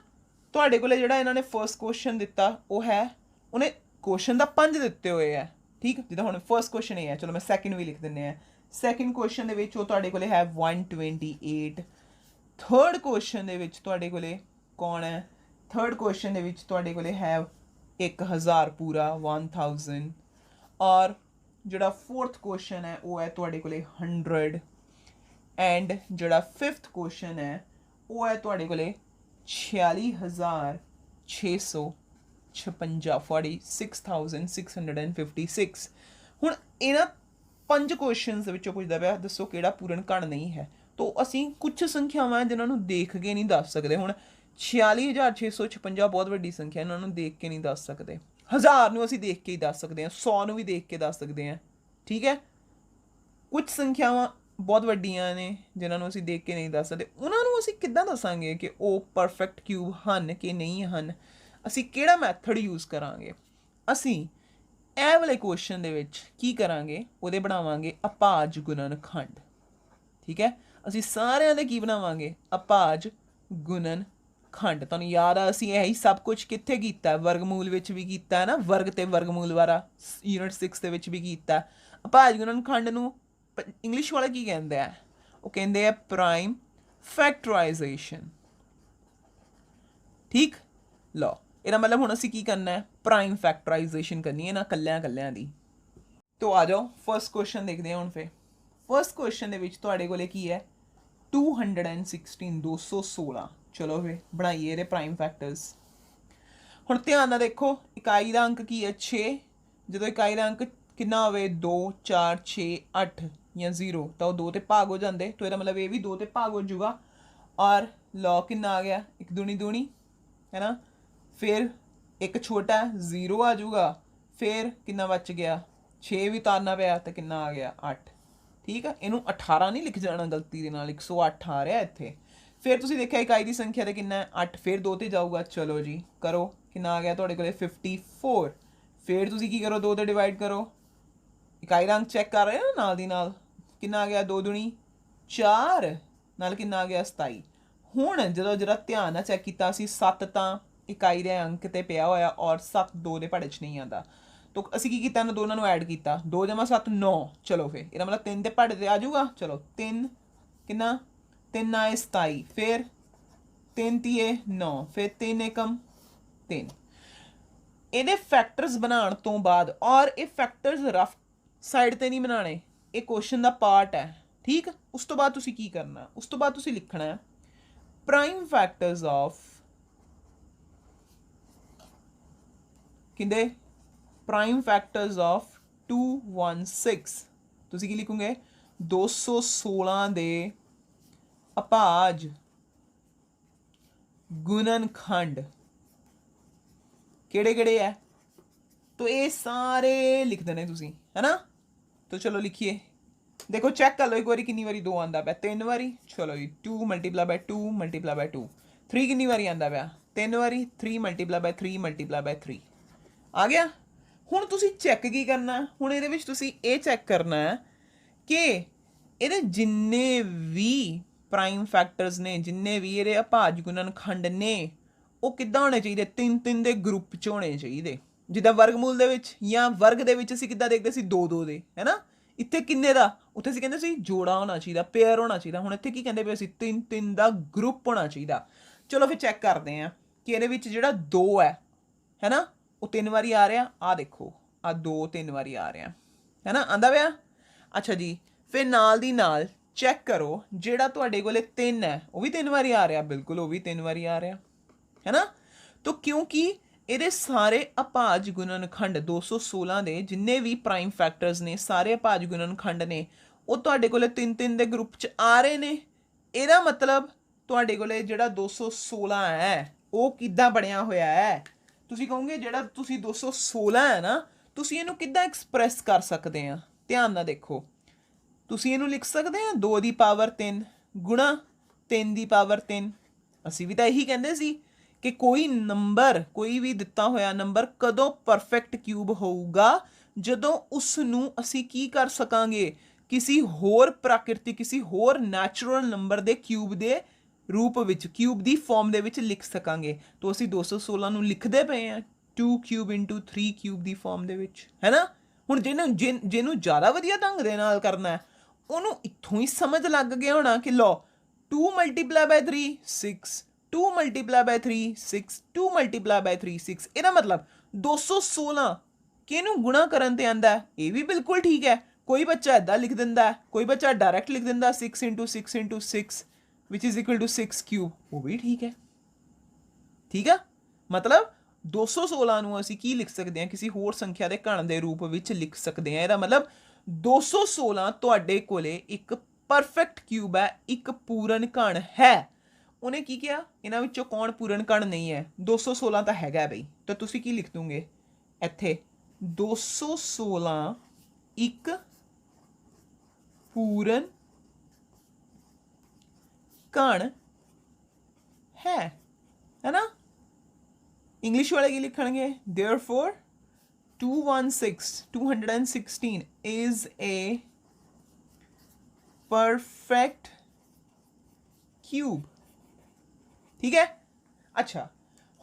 ਤੁਹਾਡੇ ਕੋਲੇ ਜਿਹੜਾ ਇਹਨਾਂ ਨੇ ਫਰਸਟ ਕੁਐਸਚਨ ਦਿੱਤਾ ਉਹ ਹੈ ਉਹਨੇ ਕੁਐਸਚਨ ਦਾ 5 ਦਿੱਤੇ ਹੋਏ ਆ ਠੀਕ ਜਿੱਦਾਂ ਹੁਣ ਫਰਸਟ ਕੁਐਸਚਨ ਇਹ ਹੈ ਚਲੋ ਮੈਂ ਸੈਕਿੰਡ ਵੀ ਲਿਖ ਦਿੰਦੇ ਆ ਸੈਕਿੰਡ ਕੁਐਸਚਨ ਦੇ ਵਿੱਚ ਉਹ ਤੁਹਾਡੇ ਕੋਲੇ ਹੈ 128 ਥਰਡ ਕੁਐਸਚਨ ਦੇ ਵਿੱਚ ਤੁਹਾਡੇ ਕੋਲੇ ਕੌਣ ਹੈ ਥਰਡ ਕੁਐਸਚਨ ਦੇ ਵਿੱਚ ਤੁਹਾਡੇ ਕੋਲੇ ਹੈ 1000 ਪੂਰਾ 1000 ਔਰ ਜਿਹੜਾ ਫੋਰਥ ਕੁਐਸਚਨ ਹੈ ਉਹ ਹੈ ਤੁਹਾਡੇ ਕੋਲੇ 100 ਐਂਡ ਜਿਹੜਾ ਫਿਫਥ ਕੁਐਸਚਨ ਹੈ ਉਹ ਹੈ ਤੁਹਾਡੇ ਕੋਲੇ 46656 46656 ਹੁਣ ਇਹਨਾਂ 5 ਕੁਐਸਚਨਸ ਦੇ ਵਿੱਚੋਂ ਪੁੱਛਦਾ ਪਿਆ ਦੱਸੋ ਕਿਹੜਾ ਪੂਰਨ ਘਣ ਨਹੀਂ ਹੈ ਤਾਂ ਅਸੀਂ ਕੁਝ ਸੰਖਿਆਵਾਂ ਜਿਨ੍ਹਾਂ ਨੂੰ ਦੇਖ ਕੇ ਨਹੀਂ ਦੱਸ ਸਕਦੇ ਹੁਣ 46656 ਬਹੁਤ ਵੱਡੀ ਸੰਖਿਆ ਇਹਨਾਂ ਨੂੰ ਦੇਖ ਕੇ ਨਹੀਂ ਦੱਸ ਸਕਦੇ 1000 ਨੂੰ ਅਸੀਂ ਦੇਖ ਕੇ ਹੀ ਦੱਸ ਸਕਦੇ ਹਾਂ 100 ਨੂੰ ਵੀ ਦੇਖ ਕੇ ਦੱਸ ਸਕਦੇ ਹਾਂ ਠੀਕ ਹੈ ਕੁਝ ਸੰਖਿਆਵਾਂ ਬਹੁਤ ਵੱਡੀਆਂ ਨੇ ਜਿਨ੍ਹਾਂ ਨੂੰ ਅਸੀਂ ਦੇਖ ਕੇ ਨਹੀਂ ਦੱਸ ਸਕਦੇ ਉਹਨਾਂ ਨੂੰ ਅਸੀਂ ਕਿੱਦਾਂ ਦੱਸਾਂਗੇ ਕਿ ਉਹ ਪਰਫੈਕਟ ਕਿਊਬ ਹਨ ਕਿ ਨਹੀਂ ਹਨ ਅਸੀਂ ਕਿਹੜਾ ਮੈਥਡ ਯੂਜ਼ ਕਰਾਂਗੇ ਅਸੀਂ ਇਹ ਵਾਲੇ ਕੁਐਸਚਨ ਦੇ ਵਿੱਚ ਕੀ ਕਰਾਂਗੇ ਉਹਦੇ ਬਣਾਵਾਂਗੇ ਅਭਾਜ ਗੁਣਨ ਖੰਡ ਠੀਕ ਹੈ ਅਸੀਂ ਸਾਰਿਆਂ ਦੇ ਕੀ ਬਣਾਵਾਂਗੇ ਅਭਾਜ ਗੁਣਨ ਖੰਡ ਤੁਹਾਨੂੰ ਯਾਦ ਆ ਅਸੀਂ ਇਹੀ ਸਭ ਕੁਝ ਕਿੱਥੇ ਕੀਤਾ ਵਰਗਮੂਲ ਵਿੱਚ ਵੀ ਕੀਤਾ ਹੈ ਨਾ ਵਰਗ ਤੇ ਵਰਗਮੂਲ ਵਾਲਾ ਯੂਨਿਟ 6 ਦੇ ਵਿੱਚ ਵੀ ਕੀਤਾ ਅਭਾਜ ਗੁਣਨ ਖੰਡ ਨੂੰ ਇੰਗਲਿਸ਼ ਵਾਲਾ ਕੀ ਕਹਿੰਦੇ ਆ ਉਹ ਕਹਿੰਦੇ ਆ ਪ੍ਰਾਈਮ ਫੈਕਟਰਾਈਜ਼ੇਸ਼ਨ ਠੀਕ ਲਓ ਇਹਦਾ ਮਤਲਬ ਹੁਣ ਅਸੀਂ ਕੀ ਕਰਨਾ ਹੈ ਪ੍ਰਾਈਮ ਫੈਕਟਰਾਈਜ਼ੇਸ਼ਨ ਕਰਨੀ ਹੈ ਨਾ ਕੱਲਿਆਂ ਦੀ तो आ जाओ फर्स्ट क्वेश्चन देखते हैं हुण। फिर फर्स्ट क्वेश्चन दे विच तुहाडे कोले की है 216 216। चलो फिर बनाइए ये प्राइम फैक्टर्स। हुण ध्यान नाल देखो इकाई दा अंक की है 6, जो इकाई दा अंक कितना होवे 2 4 6 8 या 0 तो वो 2 ते भाग हो जाते, तो यदा मतलब ये भी 2 ते भाग हो जाऊगा। और लॉ कितना आ गया, एक दूनी दूनी है ना, फिर एक छोटा 0 आ जाऊगा, फिर कितना बच गया 6 भी उतारना पाया तो कितना आ गया 8। ठीक है, इनू 18 नहीं लिख जाना गलती दे नाल, 108 आ रहा इत्थे। फिर तुसीं देखिया इकाई की संख्या तो कितना है 8, फिर 2 ते जाऊगा। चलो जी करो, कितना आ गया तुहाडे कोले 54। फिर तुसीं की करो 2 ते डिवाइड करो, इकाई दा अंक चैक कर रहे हो ना नाल दी नाल, कितना आ गया 2 दूनी 4 नाल कितना आ गया 27। हुण जदों जरा ध्यान नाल चैक कीता असीं 7 तां इकाई दे अंक ते पिया होया और 7 2 दे पड़े च नहीं आंदा, तो असीं की कीता इन्हां दोनों नूं ऐड कीता, 2 जमा 7 9। चलो फिर इहदा मतलब 3 ते पड़े ते आ जाऊगा। चलो 3 कितना 3 आए 27, फिर 3 तीए 9, फिर 3 एकम 3। ਇਹਦੇ ਫੈਕਟਰਸ ਬਣਾਉਣ ਤੋਂ ਬਾਅਦ, ਔਰ ਇਹ ਫੈਕਟਰਸ ਰਫ ਸਾਈਡ ਤੇ ਨਹੀਂ ਬਣਾਣੇ, ਇਹ ਕੁਐਸਚਨ ਦਾ ਪਾਰਟ ਹੈ। ਠੀਕ, ਉਸ ਤੋਂ ਬਾਅਦ ਤੁਸੀਂ ਕੀ ਕਰਨਾ, ਉਸ ਤੋਂ ਬਾਅਦ ਤੁਸੀਂ ਲਿਖਣਾ ਹੈ ਪ੍ਰਾਈਮ ਫੈਕਟਰਸ ਆਫ ਕਿੰਦੇ ਪ੍ਰਾਈਮ ਫੈਕਟਰਸ ਆਫ 216। ਤੁਸੀਂ ਕੀ ਲਿਖੋਗੇ 216 ਦੇ ਅਭਾਜ ਗੁਣਨਖੰਡ ਕਿਹੜੇ ਕਿਹੜੇ ਹੈ, तो ये सारे लिख देने तुसी है ना। तो चलो लिखिए, देखो चेक कर लो एक बारी कितनी बारी 2 आंदा पाया 3 बारी। चलो जी 2 मल्टीप्लाई बाय 2 मल्टीप्लाई बाय 2, 3 कितनी बारी आंदा पाया 3 बारी, 3 मल्टीप्लाई बाय 3 मल्टीप्लाई बाय 3 आ गया। हुण तुसी चेक की करना, हुण इहदे विच तुसी ये चेक करना है कि इहदे जिन्ने भी प्राइम फैक्टर्स ने, जिन्ने भी इहदे अभाज गुणनखंड ने, वो किद्दां होने चाहिए 3-3 ਦੇ ਗਰੁੱਪ 'ਚ ਹੋਣੇ ਚਾਹੀਦੇ। ਜਿੱਦਾਂ ਵਰਗਮੂਲ ਦੇ ਵਿੱਚ ਜਾਂ ਵਰਗ ਦੇ ਵਿੱਚ ਅਸੀਂ ਕਿੱਦਾਂ ਦੇਖਦੇ ਸੀ 2-2 ਦੇ, ਹੈ ਨਾ। ਇੱਥੇ ਕਿੰਨੇ ਦਾ, ਉੱਥੇ ਅਸੀਂ ਕਹਿੰਦੇ ਸੀ ਜੋੜਾ ਹੋਣਾ ਚਾਹੀਦਾ, ਪੇਅਰ ਹੋਣਾ ਚਾਹੀਦਾ। ਹੁਣ ਇੱਥੇ ਕੀ ਕਹਿੰਦੇ ਪਏ ਅਸੀਂ 3-3 ਦਾ ਗਰੁੱਪ ਹੋਣਾ ਚਾਹੀਦਾ। ਚਲੋ ਫਿਰ ਚੈੱਕ ਕਰਦੇ ਹਾਂ ਕਿ ਇਹਦੇ ਵਿੱਚ ਜਿਹੜਾ 2 ਹੈ ਨਾ, ਉਹ 3 ਵਾਰੀ ਆ ਰਿਹਾ। ਆਹ ਦੇਖੋ ਆਹ 2 3 ਵਾਰੀ ਆ ਰਿਹਾ ਹੈ ਨਾ, ਆਂਦਾ ਪਿਆ। ਅੱਛਾ ਜੀ, ਫਿਰ ਨਾਲ ਦੀ ਨਾਲ ਚੈੱਕ ਕਰੋ ਜਿਹੜਾ ਤੁਹਾਡੇ ਕੋਲੇ 3 ਹੈ ਉਹ ਵੀ 3 ਵਾਰੀ ਆ ਰਿਹਾ, ਬਿਲਕੁਲ ਉਹ ਵੀ 3 ਵਾਰੀ ਆ ਰਿਹਾ है ना। तो क्योंकि ये सारे अभाज गुणनखंड 216 ਦੇ जिन्ने भी प्राइम फैक्टर्स ने, सारे अभाज गुणनखंड ने, वो ਤੁਹਾਡੇ ਕੋਲੇ 3-3 ਦੇ ਗਰੁੱਪ 'ਚ ਆ ਰਹੇ ਨੇ। ਇਹਦਾ ਮਤਲਬ ਤੁਹਾਡੇ ਕੋਲੇ ਜਿਹੜਾ 216 ਹੈ ਉਹ ਕਿੱਦਾਂ ਬਣਿਆ ਹੋਇਆ ਹੈ। ਤੁਸੀਂ ਕਹੋਗੇ ਜਿਹੜਾ ਤੁਸੀਂ 216 ਹੈ ਨਾ, ਤੁਸੀਂ ਇਹਨੂੰ ਕਿੱਦਾਂ ਐਕਸਪ੍ਰੈਸ ਕਰ ਸਕਦੇ ਆ। ਧਿਆਨ ਨਾਲ ਦੇਖੋ, ਤੁਸੀਂ ਇਹਨੂੰ ਲਿਖ ਸਕਦੇ ਆ 2 ਦੀ ਪਾਵਰ 3 ਗੁਣਾ 3 ਦੀ ਪਾਵਰ 3। ਅਸੀਂ ਵੀ ਤਾਂ ਇਹੀ ਕਹਿੰਦੇ ਸੀ कि कोई नंबर, कोई भी दिता होया नंबर कदों परफेक्ट क्यूब होगा जदों उसनूं असी की कर सकांगे, किसी होर प्राकृतिक, किसी होर नैचुरल नंबर दे क्यूब दे रूप विच, क्यूब दी फॉर्म दे विच लिख सकांगे। तो असी 216 नूं लिखदे पए हैं 2 क्यूब इंटू 3 क्यूब दी फॉर्म दे विच, है ना। हुण जिन्हों ज़्यादा वधिया ढंग दे नाल करना है, उहनूं इत्थों ही समझ लग गया होना कि लो 2 multiply by 3 6, 2 multiply by 3 6, 2 multiply by 3 6। ਇਹਦਾ ਮਤਲਬ 216 ਕਿਹਨੂੰ ਗੁਣਾ ਕਰਨ ਤੇ ਆਂਦਾ ਹੈ, ਇਹ ਵੀ ਬਿਲਕੁਲ ਠੀਕ ਹੈ। ਕੋਈ ਬੱਚਾ ਇਦਾਂ ਲਿਖ ਦਿੰਦਾ ਹੈ, ਕੋਈ ਬੱਚਾ ਡਾਇਰੈਕਟ ਲਿਖ ਦਿੰਦਾ 6 into 6 into 6 which is equal to 6 cube, ਉਹ ਵੀ ਠੀਕ ਹੈ। ਠੀਕ ਆ, ਮਤਲਬ 216 ਨੂੰ ਅਸੀਂ ਕੀ ਲਿਖ ਸਕਦੇ ਹਾਂ, ਕਿਸੇ ਹੋਰ ਸੰਖਿਆ ਦੇ ਘਣ ਦੇ ਰੂਪ ਵਿੱਚ ਲਿਖ ਸਕਦੇ ਹਾਂ। ਇਹਦਾ ਮਤਲਬ 216 ਤੁਹਾਡੇ ਕੋਲੇ ਇੱਕ ਪਰਫੈਕਟ ਕਿਊਬ ਹੈ, ਇੱਕ ਪੂਰਨ ਘਣ ਹੈ। ਉਹਨੇ ਕੀ ਕਿਹਾ, ਇਹਨਾਂ ਵਿੱਚੋਂ ਕੌਣ ਪੂਰਨ ਕਣ ਨਹੀਂ ਹੈ, 216 ਤਾਂ ਹੈਗਾ ਬਈ। ਤਾਂ ਤੁਸੀਂ ਕੀ ਲਿਖ ਦੋਗੇ ਇੱਥੇ 216 ਇੱਕ ਪੂਰਨ ਕਣ ਹੈ ਨਾ। ਇੰਗਲਿਸ਼ ਵਾਲੇ ਕੀ ਲਿਖਣਗੇ, therefore 216 is a perfect cube। ठीक है। अच्छा,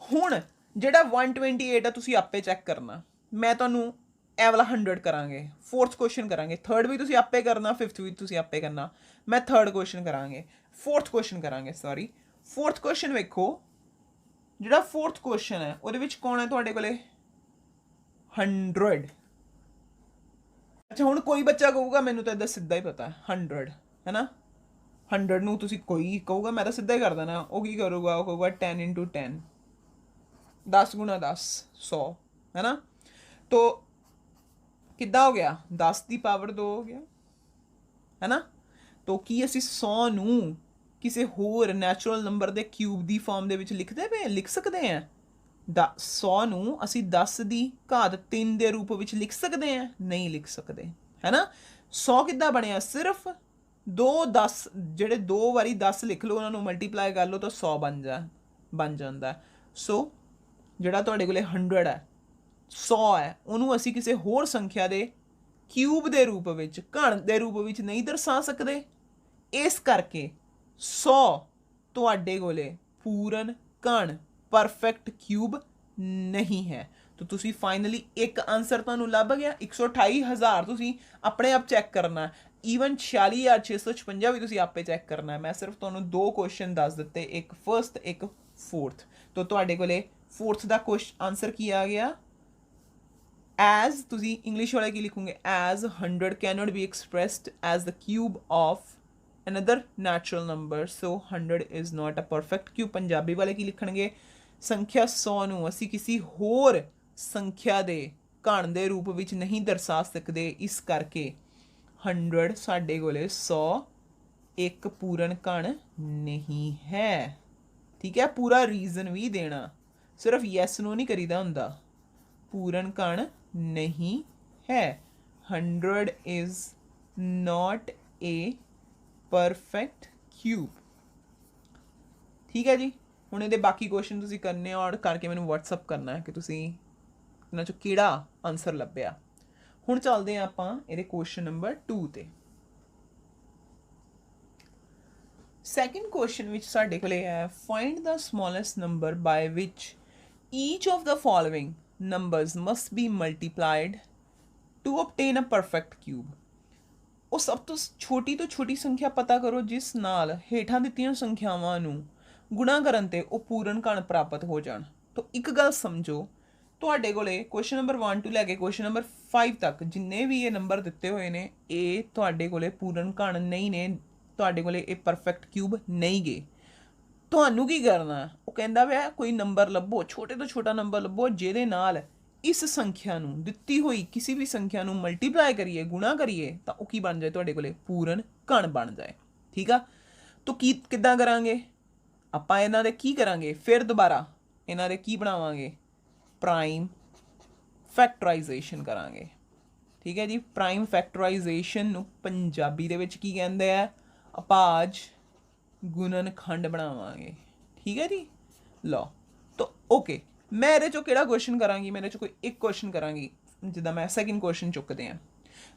हुण जिहड़ा 128 है तुसीं आपे चैक करना, मैं तुहानूं ਇਹ वाला 100 करांगे, 4th क्वेश्चन करांगे, 3rd भी तुसीं आपे करना, 5th भी तुसीं आपे करना। मैं 3rd क्वेश्चन करांगे, 4th क्वेश्चन करांगे, सॉरी 4th क्वेश्चन वेखो। जिहड़ा 4th क्वेश्चन है ਉਹਦੇ ਵਿੱਚ कौन है तुहाडे कोले 100। ਅੱਛਾ ਹੁਣ ਕੋਈ ਬੱਚਾ ਕਹੂਗਾ ਮੈਨੂੰ ਤਾਂ ਇੱਦਾਂ ਸਿੱਧਾ ਹੀ ਪਤਾ 100 ਹੈ ਨਾ 100 ਨੂੰ ਤੁਸੀਂ ਕੋਈ ਕਹੂਗਾ ਮੈਂ ਤਾਂ ਸਿੱਧਾ ਹੀ ਕਰ ਦੇਣਾ ਉਹ ਕੀ ਕਰੂਗਾ ਉਹ ਕਹੂਗਾ 10 into 10 10 ਗੁਣਾ 10 100 है ना तो ਕਿੱਦਾਂ ਹੋ ਗਿਆ 10 ਦੀ ਪਾਵਰ 2 ਹੋ ਗਿਆ ਹੈ ਨਾ तो ਕੀ ਅਸੀਂ 100 ਨੂੰ ਕਿਸੇ ਹੋਰ ਨੈਚੁਰਲ ਨੰਬਰ ਦੇ ਕਿਊਬ ਦੀ ਫਾਰਮ ਦੇ ਵਿੱਚ ਲਿਖ ਸਕਦੇ ਹਾਂ 100 ਨੂੰ ਅਸੀਂ 10 ਦੀ ਘਾਤ 3 ਦੇ ਰੂਪ ਵਿੱਚ ਲਿਖ ਸਕਦੇ ਹਾਂ ਨਹੀਂ ਲਿਖ ਸਕਦੇ ਹੈ ਨਾ 100 ਕਿੱਦਾਂ ਬਣਿਆ ਸਿਰਫ 10 ਜਿਹੜੇ 2 ਵਾਰੀ 10 ਲਿਖ ਲਓ ਉਹਨਾਂ ਨੂੰ ਮਲਟੀਪਲਾਈ ਕਰ ਲਓ ਤਾਂ 100 ਬਣ ਜਾਂਦਾ ਸੋ ਜਿਹੜਾ ਤੁਹਾਡੇ ਕੋਲੇ 100 ਹੈ 100 ਹੈ ਉਹਨੂੰ ਅਸੀਂ ਕਿਸੇ ਹੋਰ ਸੰਖਿਆ ਦੇ ਕਿਊਬ ਦੇ ਰੂਪ ਵਿੱਚ ਘਣ ਦੇ ਰੂਪ ਵਿੱਚ ਨਹੀਂ ਦਰਸਾ ਸਕਦੇ ਇਸ ਕਰਕੇ 100 ਤੁਹਾਡੇ ਕੋਲੇ ਪੂਰਨ ਘਣ ਪਰਫੈਕਟ ਕਿਊਬ ਨਹੀਂ ਹੈ ਤਾਂ ਤੁਸੀਂ ਫਾਈਨਲੀ ਇੱਕ ਆਨਸਰ ਤੁਹਾਨੂੰ ਲੱਭ ਗਿਆ 128,000 ਤੁਸੀਂ ਆਪਣੇ ਆਪ ਚੈੱਕ ਕਰਨਾ ਈਵਨ 46,656 ਵੀ ਤੁਸੀਂ ਆਪੇ ਚੈੱਕ ਕਰਨਾ ਮੈਂ ਸਿਰਫ ਤੁਹਾਨੂੰ ਦੋ ਕੁਐਸਚਨ ਦੱਸ ਦਿੱਤੇ ਇੱਕ ਫਰਸਟ ਇੱਕ ਫੋਰਥ ਤਾਂ ਤੁਹਾਡੇ ਕੋਲੇ ਫੋਰਥ ਦਾ ਆਨਸਰ ਕੀ ਆ ਗਿਆ as ਤੁਸੀਂ ਇੰਗਲਿਸ਼ ਵਾਲੇ ਕੀ ਲਿਖੋਗੇ as 100 cannot be expressed as the cube of another natural number so 100 is not a perfect cube Punjabi ਵਾਲੇ ਕੀ ਲਿਖਣਗੇ ਸੰਖਿਆ 100 ਨੂੰ ਅਸੀਂ ਕਿਸੇ ਹੋਰ ਸੰਖਿਆ ਦੇ ਘਣ ਦੇ ਰੂਪ ਵਿੱਚ ਨਹੀਂ ਦਰਸਾ ਸਕਦੇ ਇਸ ਕਰਕੇ 100 ਸਾਡੇ ਕੋਲੇ 100 ਇੱਕ ਪੂਰਨ ਘਣ ਨਹੀਂ ਹੈ ਠੀਕ ਹੈ ਪੂਰਾ ਰੀਜ਼ਨ ਵੀ ਦੇਣਾ ਸਿਰਫ ਯੈਸ ਨੂੰ ਨਹੀਂ ਕਰੀਦਾ ਹੁੰਦਾ ਪੂਰਨ ਘਣ नहीं है 100 is not a perfect cube ठीक है जी ਹੁਣ ਇਹਦੇ ਬਾਕੀ ਕੁਐਸਚਨ ਤੁਸੀਂ ਕਰਨੇ ਔਰ ਕਰਕੇ ਮੈਨੂੰ WhatsApp ਕਰਨਾ ਹੈ ਕਿ ਤੁਸੀਂ ਇਹਨਾਂ ਚੋਂ ਕਿਹੜਾ ਆਨਸਰ ਲੱਭਿਆ ਹੁਣ ਚੱਲਦੇ ਹਾਂ ਆਪਾਂ ਇਹਦੇ ਕੁਐਸਚਨ ਨੰਬਰ 2 ਤੇ ਸੈਕੰਡ ਕੁਐਸਚਨ ਵਿੱਚ ਸਾਡੇ ਕੋਲੇ ਹੈ find the smallest number by which each of the following numbers must be multiplied to obtain a perfect cube ਉਹ ਸਭ ਤੋਂ ਛੋਟੀ ਸੰਖਿਆ ਪਤਾ ਕਰੋ ਜਿਸ ਨਾਲ ਹੇਠਾਂ ਦਿੱਤੀਆਂ ਸੰਖਿਆਵਾਂ ਨੂੰ ਗੁਣਾ ਕਰਨ ਤੇ ਉਹ ਪੂਰਨ ਘਣ ਪ੍ਰਾਪਤ ਹੋ ਜਾਣ ਤਾਂ ਇੱਕ ਗੱਲ ਸਮਝੋ ਤੁਹਾਡੇ ਕੋਲੇ ਕੁਐਸਚਨ ਨੰਬਰ 1 ਤੋਂ ਲੈ ਕੇ ਕੁਐਸਚਨ ਨੰਬਰ 5 ਤੱਕ ਜਿੰਨੇ ਵੀ ਇਹ ਨੰਬਰ ਦਿੱਤੇ ਹੋਏ ਨੇ ਇਹ ਤੁਹਾਡੇ ਕੋਲੇ ਪੂਰਨ ਘਣ ਨਹੀਂ ਨੇ ਤੁਹਾਡੇ ਕੋਲੇ ਇਹ ਪਰਫੈਕਟ ਕਿਊਬ ਨਹੀਂ ਗੇ ਤੁਹਾਨੂੰ ਕੀ ਕਰਨਾ ਉਹ ਕਹਿੰਦਾ ਪਿਆ ਕੋਈ ਨੰਬਰ ਲੱਭੋ ਛੋਟੇ ਤੋਂ ਛੋਟਾ ਨੰਬਰ ਲੱਭੋ ਜਿਹਦੇ ਨਾਲ ਇਸ ਸੰਖਿਆ ਨੂੰ ਦਿੱਤੀ ਹੋਈ ਕਿਸੇ ਵੀ ਸੰਖਿਆ ਨੂੰ ਮਲਟੀਪਲਾਈ ਕਰੀਏ ਗੁਣਾ ਕਰੀਏ ਤਾਂ ਉਹ ਕੀ ਬਣ ਜਾਏ ਤੁਹਾਡੇ ਕੋਲੇ ਪੂਰਨ ਘਣ ਬਣ ਜਾਏ ਠੀਕ ਆ ਤਾਂ ਕਿੱਦਾਂ ਕਰਾਂਗੇ ਆਪਾਂ ਇਹਨਾਂ ਦੇ ਕੀ ਕਰਾਂਗੇ ਫਿਰ ਦੁਬਾਰਾ ਇਹਨਾਂ ਦੇ ਕੀ ਬਣਾਵਾਂਗੇ ਪ੍ਰਾਈਮ ਫੈਕਟਰਾਈਜ਼ੇਸ਼ਨ ਕਰਾਂਗੇ ਠੀਕ ਹੈ ਜੀ ਪ੍ਰਾਈਮ ਫੈਕਟਰਾਈਜ਼ੇਸ਼ਨ ਨੂੰ ਪੰਜਾਬੀ ਦੇ ਵਿੱਚ ਕੀ ਕਹਿੰਦੇ ਆ ਅਭਾਜ ਗੁਣਨਖੰਡ ਬਣਾਵਾਂਗੇ ਠੀਕ ਹੈ ਜੀ ਲਓ ਤਾਂ ਓਕੇ ਮੈਂ ਇਹਦੇ ਚੋਂ ਕਿਹੜਾ ਕੁਐਸਚਨ ਕਰਾਂਗੀ ਮੇਰੇ ਚੋਂ ਕੋਈ ਇੱਕ ਕੁਐਸਚਨ ਕਰਾਂਗੀ ਜਿੱਦਾਂ ਮੈਂ ਸੈਕਿੰਡ ਕੁਐਸਚਨ ਚੁੱਕਦੇ ਆ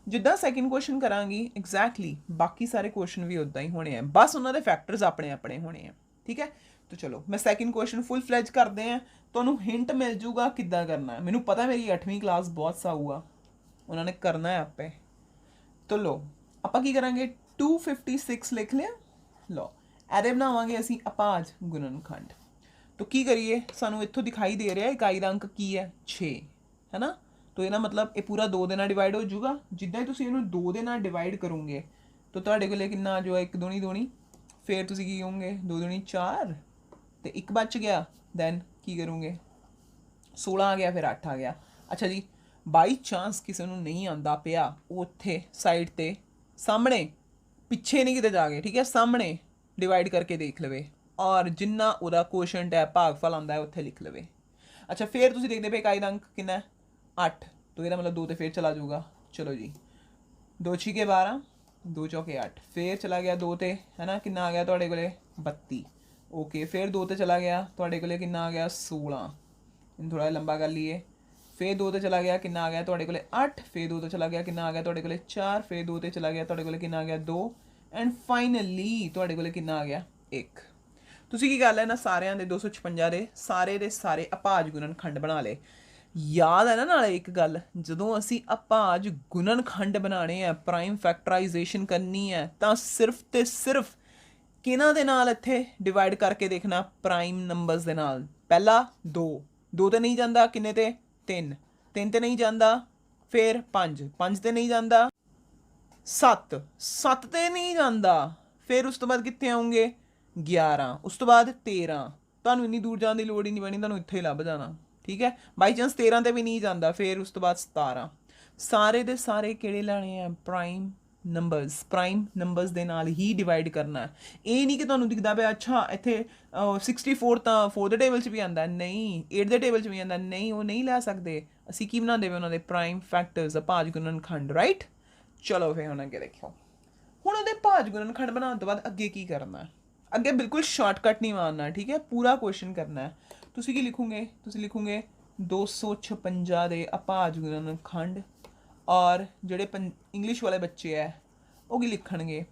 ਜਿੱਦਾਂ ਸੈਕਿੰਡ ਕੁਐਸਚਨ ਕਰਾਂਗੀ ਐਗਜ਼ੈਕਟਲੀ ਬਾਕੀ ਸਾਰੇ ਕੁਐਸਚਨ ਵੀ ਉਦਾਂ ਹੀ ਹੋਣੇ ਆ ਬਸ ਉਹਨਾਂ ਦੇ ਫੈਕਟਰਸ ਆਪਣੇ ਆਪਣੇ ਹੋਣੇ ਆ ਠੀਕ ਹੈ ਤਾਂ ਚਲੋ ਮੈਂ ਸੈਕਿੰਡ ਕੁਐਸਚਨ ਫੁੱਲ ਫਲੈਜ ਕਰਦੇ ਆ ਤੁਹਾਨੂੰ ਹਿੰਟ ਮਿਲ ਜੂਗਾ ਕਿੱਦਾਂ ਕਰਨਾ ਮੈਨੂੰ ਪਤਾ ਮੇਰੀ 8ਵੀਂ ਕਲਾਸ ਬਹੁਤ ਸਾਊ ਆ ਉਹਨਾਂ ਨੇ ਕਰਨਾ ਹੈ ਆਪੇ ਤਾਂ ਲੋ ਆਪਾਂ ਕੀ ਕਰਾਂਗੇ 256 ਲਿਖ ਲਿਆ ਲਓ ਇਹਦੇ ਬਣਾਵਾਂਗੇ ਅਸੀਂ ਅਭਾਜ ਗੁਣਨਖੰਡ ਤਾਂ ਕੀ ਕਰੀਏ ਸਾਨੂੰ ਇੱਥੋਂ ਦਿਖਾਈ ਦੇ ਰਿਹਾ ਇਕਾਈ ਦਾ ਅੰਕ ਕੀ ਹੈ 6 ਹੈ ਨਾ ਤਾਂ ਇਹਦਾ ਮਤਲਬ ਇਹ ਪੂਰਾ 2 ਦੇ ਨਾਲ ਡਿਵਾਈਡ ਹੋ ਜਾਊਗਾ ਜਿੱਦਾਂ ਹੀ ਤੁਸੀਂ ਇਹਨੂੰ 2 ਦੇ ਨਾਲ ਡਿਵਾਈਡ ਕਰੋਗੇ ਤਾਂ ਤੁਹਾਡੇ ਕੋਲੇ ਕਿੰਨਾ ਆ ਜਾਊਗਾ 1 2 2 ਫਿਰ ਤੁਸੀਂ ਕੀ ਕਹੋਗੇ 2 2 4 ਤੇ ਇੱਕ ਬਚ ਗਿਆ ਦੈਨ ਕੀ ਕਰੋਗੇ 16 ਆ ਗਿਆ ਫਿਰ 8 ਆ ਗਿਆ ਅੱਛਾ ਜੀ ਬਾਈ ਚਾਂਸ ਕਿਸੇ ਨੂੰ ਨਹੀਂ ਆਉਂਦਾ ਪਿਆ ਉਹ ਉੱਥੇ ਸਾਈਡ ਤੇ ਸਾਹਮਣੇ ਪਿੱਛੇ ਨਹੀਂ ਕਿਤੇ ਜਾ ਕੇ ਠੀਕ ਹੈ ਸਾਹਮਣੇ ਡਿਵਾਈਡ ਕਰਕੇ ਦੇਖ ਲਵੇ ਔਰ ਜਿੰਨਾ ਉਹਦਾ ਕੋਸ਼ੈਂਟ ਹੈ ਭਾਗਫਲ ਆਉਂਦਾ ਹੈ ਉੱਥੇ ਲਿਖ ਲਵੇ ਅੱਛਾ ਫਿਰ ਤੁਸੀਂ ਦੇਖਦੇ ਪਏ ਇਕਾਈ ਦਾ ਅੰਕ ਕਿੰਨਾ 8 ਤਾਂ ਇਹਦਾ ਮਤਲਬ 2 ਤੇ ਫਿਰ ਚਲਾ ਜਾਊਗਾ ਚਲੋ ਜੀ 2 6 ਕੇ 12 2 ਚੌਕੇ 8 ਫਿਰ ਚਲਾ ਗਿਆ 2 ਤੇ ਹੈ ਨਾ ਕਿੰਨਾ ਆ ਗਿਆ ਤੁਹਾਡੇ ਕੋਲੇ 32 ਓਕੇ ਫਿਰ 2 ਤੇ ਚਲਾ ਗਿਆ ਤੁਹਾਡੇ ਕੋਲੇ ਕਿੰਨਾ ਆ ਗਿਆ 16 ਇਹਨੂੰ ਥੋੜਾ ਲੰਬਾ ਕਰ ਲਈਏ ਫਿਰ 2 ਤੇ ਚਲਾ ਗਿਆ ਕਿੰਨਾ ਆ ਗਿਆ ਤੁਹਾਡੇ ਕੋਲੇ 8 ਫਿਰ 2 ਤੇ ਚਲਾ ਗਿਆ ਕਿੰਨਾ ਆ ਗਿਆ ਤੁਹਾਡੇ ਕੋਲੇ 4 ਫਿਰ 2 ਤੇ ਚਲਾ ਗਿਆ ਤੁਹਾਡੇ ਕੋਲੇ ਕਿੰਨਾ ਆ ਗਿਆ 2 ਐਂਡ ਫਾਈਨਲੀ ਤੁਹਾਡੇ ਕੋਲੇ ਕਿੰਨਾ ਆ ਗਿਆ 1 ਤੁਸੀਂ ਕੀ ਕਰ ਲੈਣਾ ਸਾਰਿਆਂ ਦੇ 256 ਦੇ ਸਾਰੇ ਅਭਾਜ ਗੁਣਨਖੰਡ ਬਣਾ ਲਏ ਯਾਦ ਹੈ ਨਾ ਨਾਲੇ ਇੱਕ ਗੱਲ ਜਦੋਂ ਅਸੀਂ ਅਭਾਜ ਗੁਣਨਖੰਡ ਬਣਾਉਣੇ ਆ ਪ੍ਰਾਈਮ ਫੈਕਟਰਾਈਜ਼ੇਸ਼ਨ ਕਰਨੀ ਹੈ ਤਾਂ ਸਿਰਫ ਤੇ ਸਿਰਫ ਕਿਹਨਾਂ ਦੇ ਨਾਲ ਇੱਥੇ ਡਿਵਾਈਡ ਕਰਕੇ ਦੇਖਣਾ ਪ੍ਰਾਈਮ ਨੰਬਰਸ ਦੇ ਨਾਲ ਪਹਿਲਾ 2 ਤੇ ਨਹੀਂ ਜਾਂਦਾ ਕਿੰਨੇ ਤੇ 3 ਤੇ ਨਹੀਂ ਜਾਂਦਾ फिर 5 5 ਤੇ ਨਹੀਂ ਜਾਂਦਾ, 7 7 ਤੇ ਨਹੀਂ ਜਾਂਦਾ, ਫਿਰ ਉਸ ਤੋਂ ਬਾਅਦ ਕਿੱਥੇ ਆਉਂਗੇ 11, ਉਸ ਤੋਂ ਬਾਅਦ 13। ਤੁਹਾਨੂੰ ਇੰਨੀ ਦੂਰ ਜਾਣ ਦੀ ਲੋੜ ਹੀ ਨਹੀਂ ਪੈਣੀ, ਤੁਹਾਨੂੰ ਇੱਥੇ ਹੀ ਲੱਭ ਜਾਣਾ। ਠੀਕ ਹੈ, ਬਾਈ ਚਾਂਸ 13 ਤੇ ਵੀ ਨਹੀਂ ਜਾਂਦਾ, ਫਿਰ ਉਸ ਤੋਂ ਬਾਅਦ 17। ਸਾਰੇ ਦੇ ਸਾਰੇ ਕਿਹੜੇ ਲੈਣੇ ਆ ਪ੍ਰਾਈਮ ਨੰਬਰਸ ਦੇ ਨਾਲ ਹੀ ਡਿਵਾਈਡ ਕਰਨਾ। ਇਹ ਨਹੀਂ ਕਿ ਤੁਹਾਨੂੰ ਦਿਖਦਾ ਪਿਆ ਅੱਛਾ ਇੱਥੇ 64 ਤਾਂ 4 ਦੇ ਟੇਬਲ 'ਚ ਵੀ ਆਉਂਦਾ, ਨਹੀਂ 8 ਦੇ ਟੇਬਲ 'ਚ ਵੀ ਆਉਂਦਾ, ਨਹੀਂ ਉਹ ਨਹੀਂ ਲੈ ਸਕਦੇ। ਅਸੀਂ ਕੀ ਬਣਾਉਂਦੇ ਪਏ ਉਹਨਾਂ ਦੇ ਪ੍ਰਾਈਮ ਫੈਕਟਰਸ, ਭਾਜ ਗੁਣਨਖੰਡ, ਰਾਈਟ। ਚਲੋ ਫਿਰ ਹੁਣ ਅੱਗੇ ਦੇਖੋ, ਹੁਣ ਉਹਦੇ ਭਾਜ ਗੁਣਨਖੰਡ ਬਣਾਉਣ ਤੋਂ ਬਾਅਦ ਅੱਗੇ ਕੀ ਕਰਨਾ। ਅੱਗੇ ਬਿਲਕੁਲ ਸ਼ਾਰਟਕਟ ਨਹੀਂ ਮਾਰਨਾ, ਠੀਕ ਹੈ, ਪੂਰਾ ਕੁਐਸਚਨ ਕਰਨਾ ਹੈ। ਤੁਸੀਂ ਕੀ ਲਿਖੋਗੇ, ਤੁਸੀਂ ਲਿਖੋਗੇ 256 ਦੇ ਅਭਾਜ ਗੁਣਨਖੰਡ। ਔਰ ਜਿਹੜੇ ਇੰਗਲਿਸ਼ ਵਾਲੇ ਬੱਚੇ ਹੈ ਉਹ ਕੀ ਲਿਖਣਗੇ,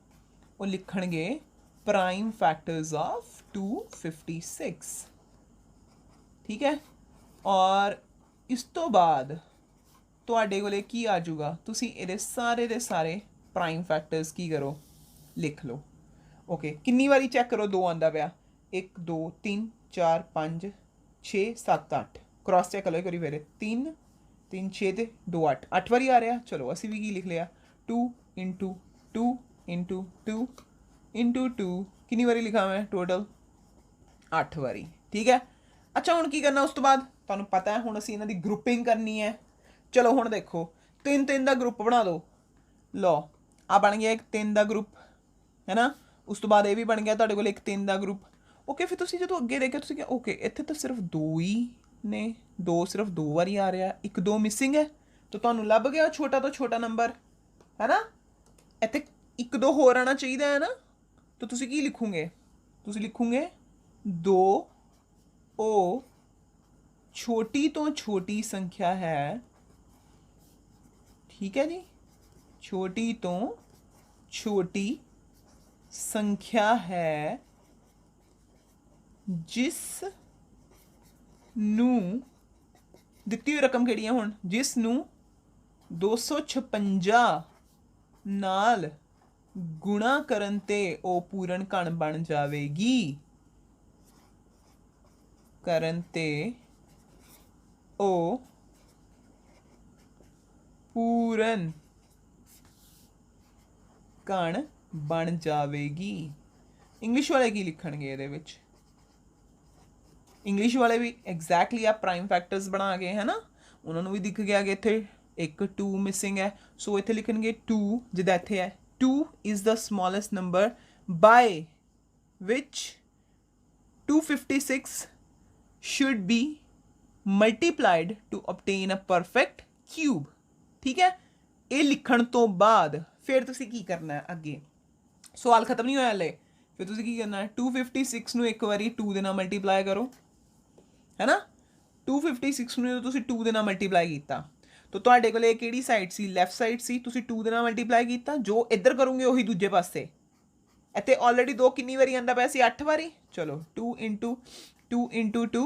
ਉਹ ਲਿਖਣਗੇ ਪ੍ਰਾਈਮ ਫੈਕਟਰਸ ਆਫ 256। ਠੀਕ ਹੈ, ਔਰ ਇਸ ਤੋਂ ਬਾਅਦ ਤੁਹਾਡੇ ਕੋਲੇ ਕੀ ਆ ਜਾਊਗਾ, ਤੁਸੀਂ ਇਹਦੇ ਸਾਰੇ ਦੇ ਸਾਰੇ ਪ੍ਰਾਈਮ ਫੈਕਟਰਸ ਕੀ ਕਰੋ, ਲਿਖ ਲਓ। ਓਕੇ, ਕਿੰਨੀ ਵਾਰੀ ਚੈੱਕ ਕਰੋ, 2 ਆਉਂਦਾ ਪਿਆ, 1 2 3 4 5 6 7 8, ਕ੍ਰਾਸ ਚੈੱਕ ਕਰੋ ਇੱਕ ਵਾਰੀ ਫਿਰ, 3 3 6 ਤੇ 2 8, 8 ਵਾਰੀ ਆ ਰਿਹਾ। ਚਲੋ ਅਸੀਂ ਵੀ ਕੀ ਲਿਖ ਲਿਆ, 2 into 2 into 2 into 2, ਕਿੰਨੀ ਵਾਰੀ ਲਿਖਾ ਮੈਂ ਟੋਟਲ 8 ਵਾਰੀ। ਠੀਕ ਹੈ, ਅੱਛਾ ਹੁਣ ਕੀ ਕਰਨਾ ਉਸ ਤੋਂ ਬਾਅਦ, ਤੁਹਾਨੂੰ ਪਤਾ ਹੈ ਹੁਣ ਅਸੀਂ ਇਹਨਾਂ ਦੀ ਗਰੁੱਪਿੰਗ ਕਰਨੀ ਹੈ। ਚਲੋ ਹੁਣ ਦੇਖੋ 3 3 ਦਾ ਗਰੁੱਪ ਬਣਾ ਦਿਓ। ਲਓ ਆ ਬਣ ਗਿਆ ਇੱਕ 3 ਦਾ ਗਰੁੱਪ, ਹੈ ਨਾ। ਉਸ ਤੋਂ ਬਾਅਦ ਇਹ ਵੀ ਬਣ ਗਿਆ ਤੁਹਾਡੇ ਕੋਲ ਇੱਕ 3 ਦਾ ਗਰੁੱਪ। ਓਕੇ, ਫਿਰ ਤੁਸੀਂ ਜਦੋਂ ਅੱਗੇ ਦੇਖਿਆ ਤੁਸੀਂ ਕਿਹਾ ਓਕੇ ਇੱਥੇ ਤਾਂ ਸਿਰਫ 2 ਹੀ ਨੇ, 2 ਸਿਰਫ 2 ਵਾਰੀ ਆ ਰਿਹਾ, 1 2 ਮਿਸਿੰਗ ਹੈ, ਤਾਂ ਤੁਹਾਨੂੰ ਲੱਭ ਗਿਆ ਛੋਟਾ ਤੋਂ ਛੋਟਾ ਨੰਬਰ, ਹੈ ਨਾ। ਇੱਥੇ 1 2 ਹੋਰ ਆਉਣਾ ਚਾਹੀਦਾ ਹੈ ਨਾ, ਤਾਂ ਤੁਸੀਂ ਕੀ ਲਿਖੋਗੇ, ਤੁਸੀਂ ਲਿਖੋਗੇ 2 ਉਹ ਛੋਟੀ ਤੋਂ ਛੋਟੀ ਸੰਖਿਆ ਹੈ। ਠੀਕ ਹੈ ਜੀ, ਛੋਟੀ ਤੋਂ ਛੋਟੀ ਸੰਖਿਆ ਹੈ ਜਿਸ ਨੂੰ ਦਿੱਤੀ ਹੋਈ ਰਕਮ ਕਿਹੜੀ ਹੈ ਹੁਣ, ਜਿਸ ਨੂੰ 256 ਨਾਲ ਗੁਣਾ ਕਰਨ ਤੇ ਉਹ ਪੂਰਨ ਘਣ ਬਣ ਜਾਵੇਗੀ, ਕਰਨ ਤੇ ਉਹ ਪੂਰਨ ਘਣ ਬਣ ਜਾਵੇਗੀ। ਇੰਗਲਿਸ਼ ਵਾਲੇ ਕੀ ਲਿਖਣਗੇ ਇਹਦੇ ਵਿੱਚ, ਇੰਗਲਿਸ਼ ਵਾਲੇ ਵੀ ਐਗਜ਼ੈਕਟਲੀ ਆ ਪ੍ਰਾਈਮ ਫੈਕਟਰਸ ਬਣਾ ਕੇ, ਹੈ ਨਾ, ਉਹਨਾਂ ਨੂੰ ਵੀ ਦਿਖ ਗਿਆ ਕਿ ਇੱਥੇ 1 2 ਮਿਸਿੰਗ ਹੈ, ਸੋ ਇੱਥੇ ਲਿਖਣਗੇ 2, ਜਿੱਦਾਂ ਇੱਥੇ ਹੈ 2 is the smallest number by which 256 should be multiplied to obtain a perfect cube। ਠੀਕ ਹੈ, ਇਹ ਲਿਖਣ ਤੋਂ ਬਾਅਦ ਫਿਰ ਤੁਸੀਂ ਕੀ ਕਰਨਾ ਹੈ, ਅੱਗੇ ਸਵਾਲ ਖਤਮ ਨਹੀਂ ਹੋਇਆ ਹਲੇ। ਫਿਰ ਤੁਸੀਂ ਕੀ ਕਰਨਾ ਹੈ, 256 ਨੂੰ ਇੱਕ ਵਾਰੀ 2 ਦੇ ਨਾਲ ਮਲਟੀਪਲਾਈ ਕਰੋ, ਹੈ ਨਾ। 256 ਨੂੰ ਜਦੋਂ ਤੁਸੀਂ 2 ਦੇ ਨਾਲ ਮਲਟੀਪਲਾਈ ਕੀਤਾ ਤਾਂ ਤੁਹਾਡੇ ਕੋਲ ਕਿਹੜੀ ਸਾਈਡ ਸੀ, ਲੈਫਟ ਸਾਈਡ ਸੀ, ਤੁਸੀਂ 2 ਦੇ ਨਾਲ ਮਲਟੀਪਲਾਈ ਕੀਤਾ, ਜੋ ਇੱਧਰ ਕਰੋਗੇ ਉਹੀ ਦੂਜੇ ਪਾਸੇ। ਇੱਥੇ ਆਲਰੇਡੀ 2 ਕਿੰਨੀ ਵਾਰੀ ਆਉਂਦਾ ਪਿਆ ਸੀ, 8 ਵਾਰੀ। ਚਲੋ 2 into 2 into 2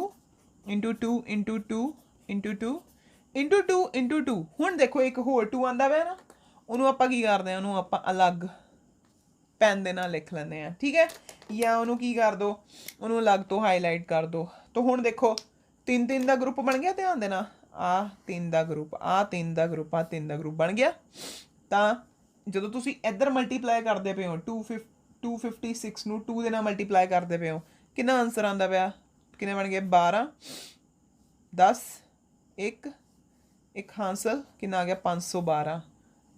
into 2 into 2 into 2 into 2 into 2। ਹੁਣ ਦੇਖੋ ਇੱਕ ਹੋਰ 2 ਆਉਂਦਾ ਪਿਆ ਨਾ, ਉਹਨੂੰ ਆਪਾਂ ਕੀ ਕਰਦੇ ਹਾਂ, ਉਹਨੂੰ ਆਪਾਂ ਅਲੱਗ ਪੈਨ ਦੇ ਨਾਲ ਲਿਖ ਲੈਂਦੇ ਹਾਂ, ਠੀਕ ਹੈ, ਜਾਂ ਉਹਨੂੰ ਕੀ ਕਰ ਦੋ, ਉਹਨੂੰ ਅਲੱਗ ਤੋਂ ਹਾਈਲਾਈਟ ਕਰ ਦੋ। ਤਾਂ ਹੁਣ ਦੇਖੋ 3 3 ਦਾ ਗਰੁੱਪ ਬਣ ਗਿਆ, ਧਿਆਨ ਦੇਣਾ, ਆ 3 ਦਾ ਗਰੁੱਪ, ਆ 3 ਦਾ ਗਰੁੱਪ, ਆ 3 ਦਾ ਗਰੁੱਪ ਬਣ ਗਿਆ। ਤਾਂ ਜਦੋਂ ਤੁਸੀਂ ਇੱਧਰ ਮਲਟੀਪਲਾਈ ਕਰਦੇ ਪਏ ਹੋ 256 ਨੂੰ 2 ਦੇ ਨਾਲ ਮਲਟੀਪਲਾਈ ਕਰਦੇ ਪਏ ਹੋ, ਕਿੰਨਾ ਆਨਸਰ ਆਉਂਦਾ ਪਿਆ, ਕਿੰਨੇ ਬਣ ਗਏ 12 10 1 1 ਹਾਸਲ, ਕਿੰਨਾ ਆ ਗਿਆ 512।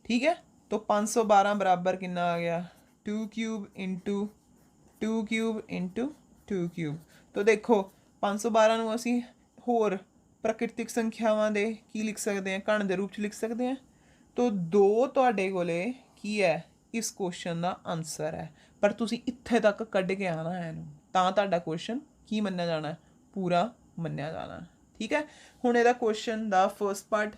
ਠੀਕ ਹੈ, ਤਾਂ 512 ਬਰਾਬਰ ਕਿੰਨਾ ਆ ਗਿਆ 2 cube into 2 cube into 2 cube. ਤਾਂ ਦੇਖੋ 512 ਨੂੰ ਅਸੀਂ ਹੋਰ ਪ੍ਰਕਿਰਤਿਕ ਸੰਖਿਆਵਾਂ ਦੇ ਕੀ ਲਿਖ ਸਕਦੇ ਹਾਂ, ਘਣ ਦੇ ਰੂਪ 'ਚ ਲਿਖ ਸਕਦੇ ਹਾਂ। ਤਾਂ 2 ਤੁਹਾਡੇ ਕੋਲੇ ਕੀ ਹੈ, ਇਸ ਕੁਐਸਚਨ ਦਾ ਆਨਸਰ ਹੈ। ਪਰ ਤੁਸੀਂ ਇੱਥੇ ਤੱਕ ਕੱਢ ਕੇ ਆਉਣਾ ਹੈ ਇਹਨੂੰ, ਤਾਂ ਤੁਹਾਡਾ ਕੁਐਸਚਨ ਕੀ ਮੰਨਿਆ ਜਾਣਾ, ਪੂਰਾ ਮੰਨਿਆ ਜਾਣਾ। ਠੀਕ ਹੈ, ਹੁਣ ਇਹਦਾ ਕੁਐਸਚਨ ਦਾ first part,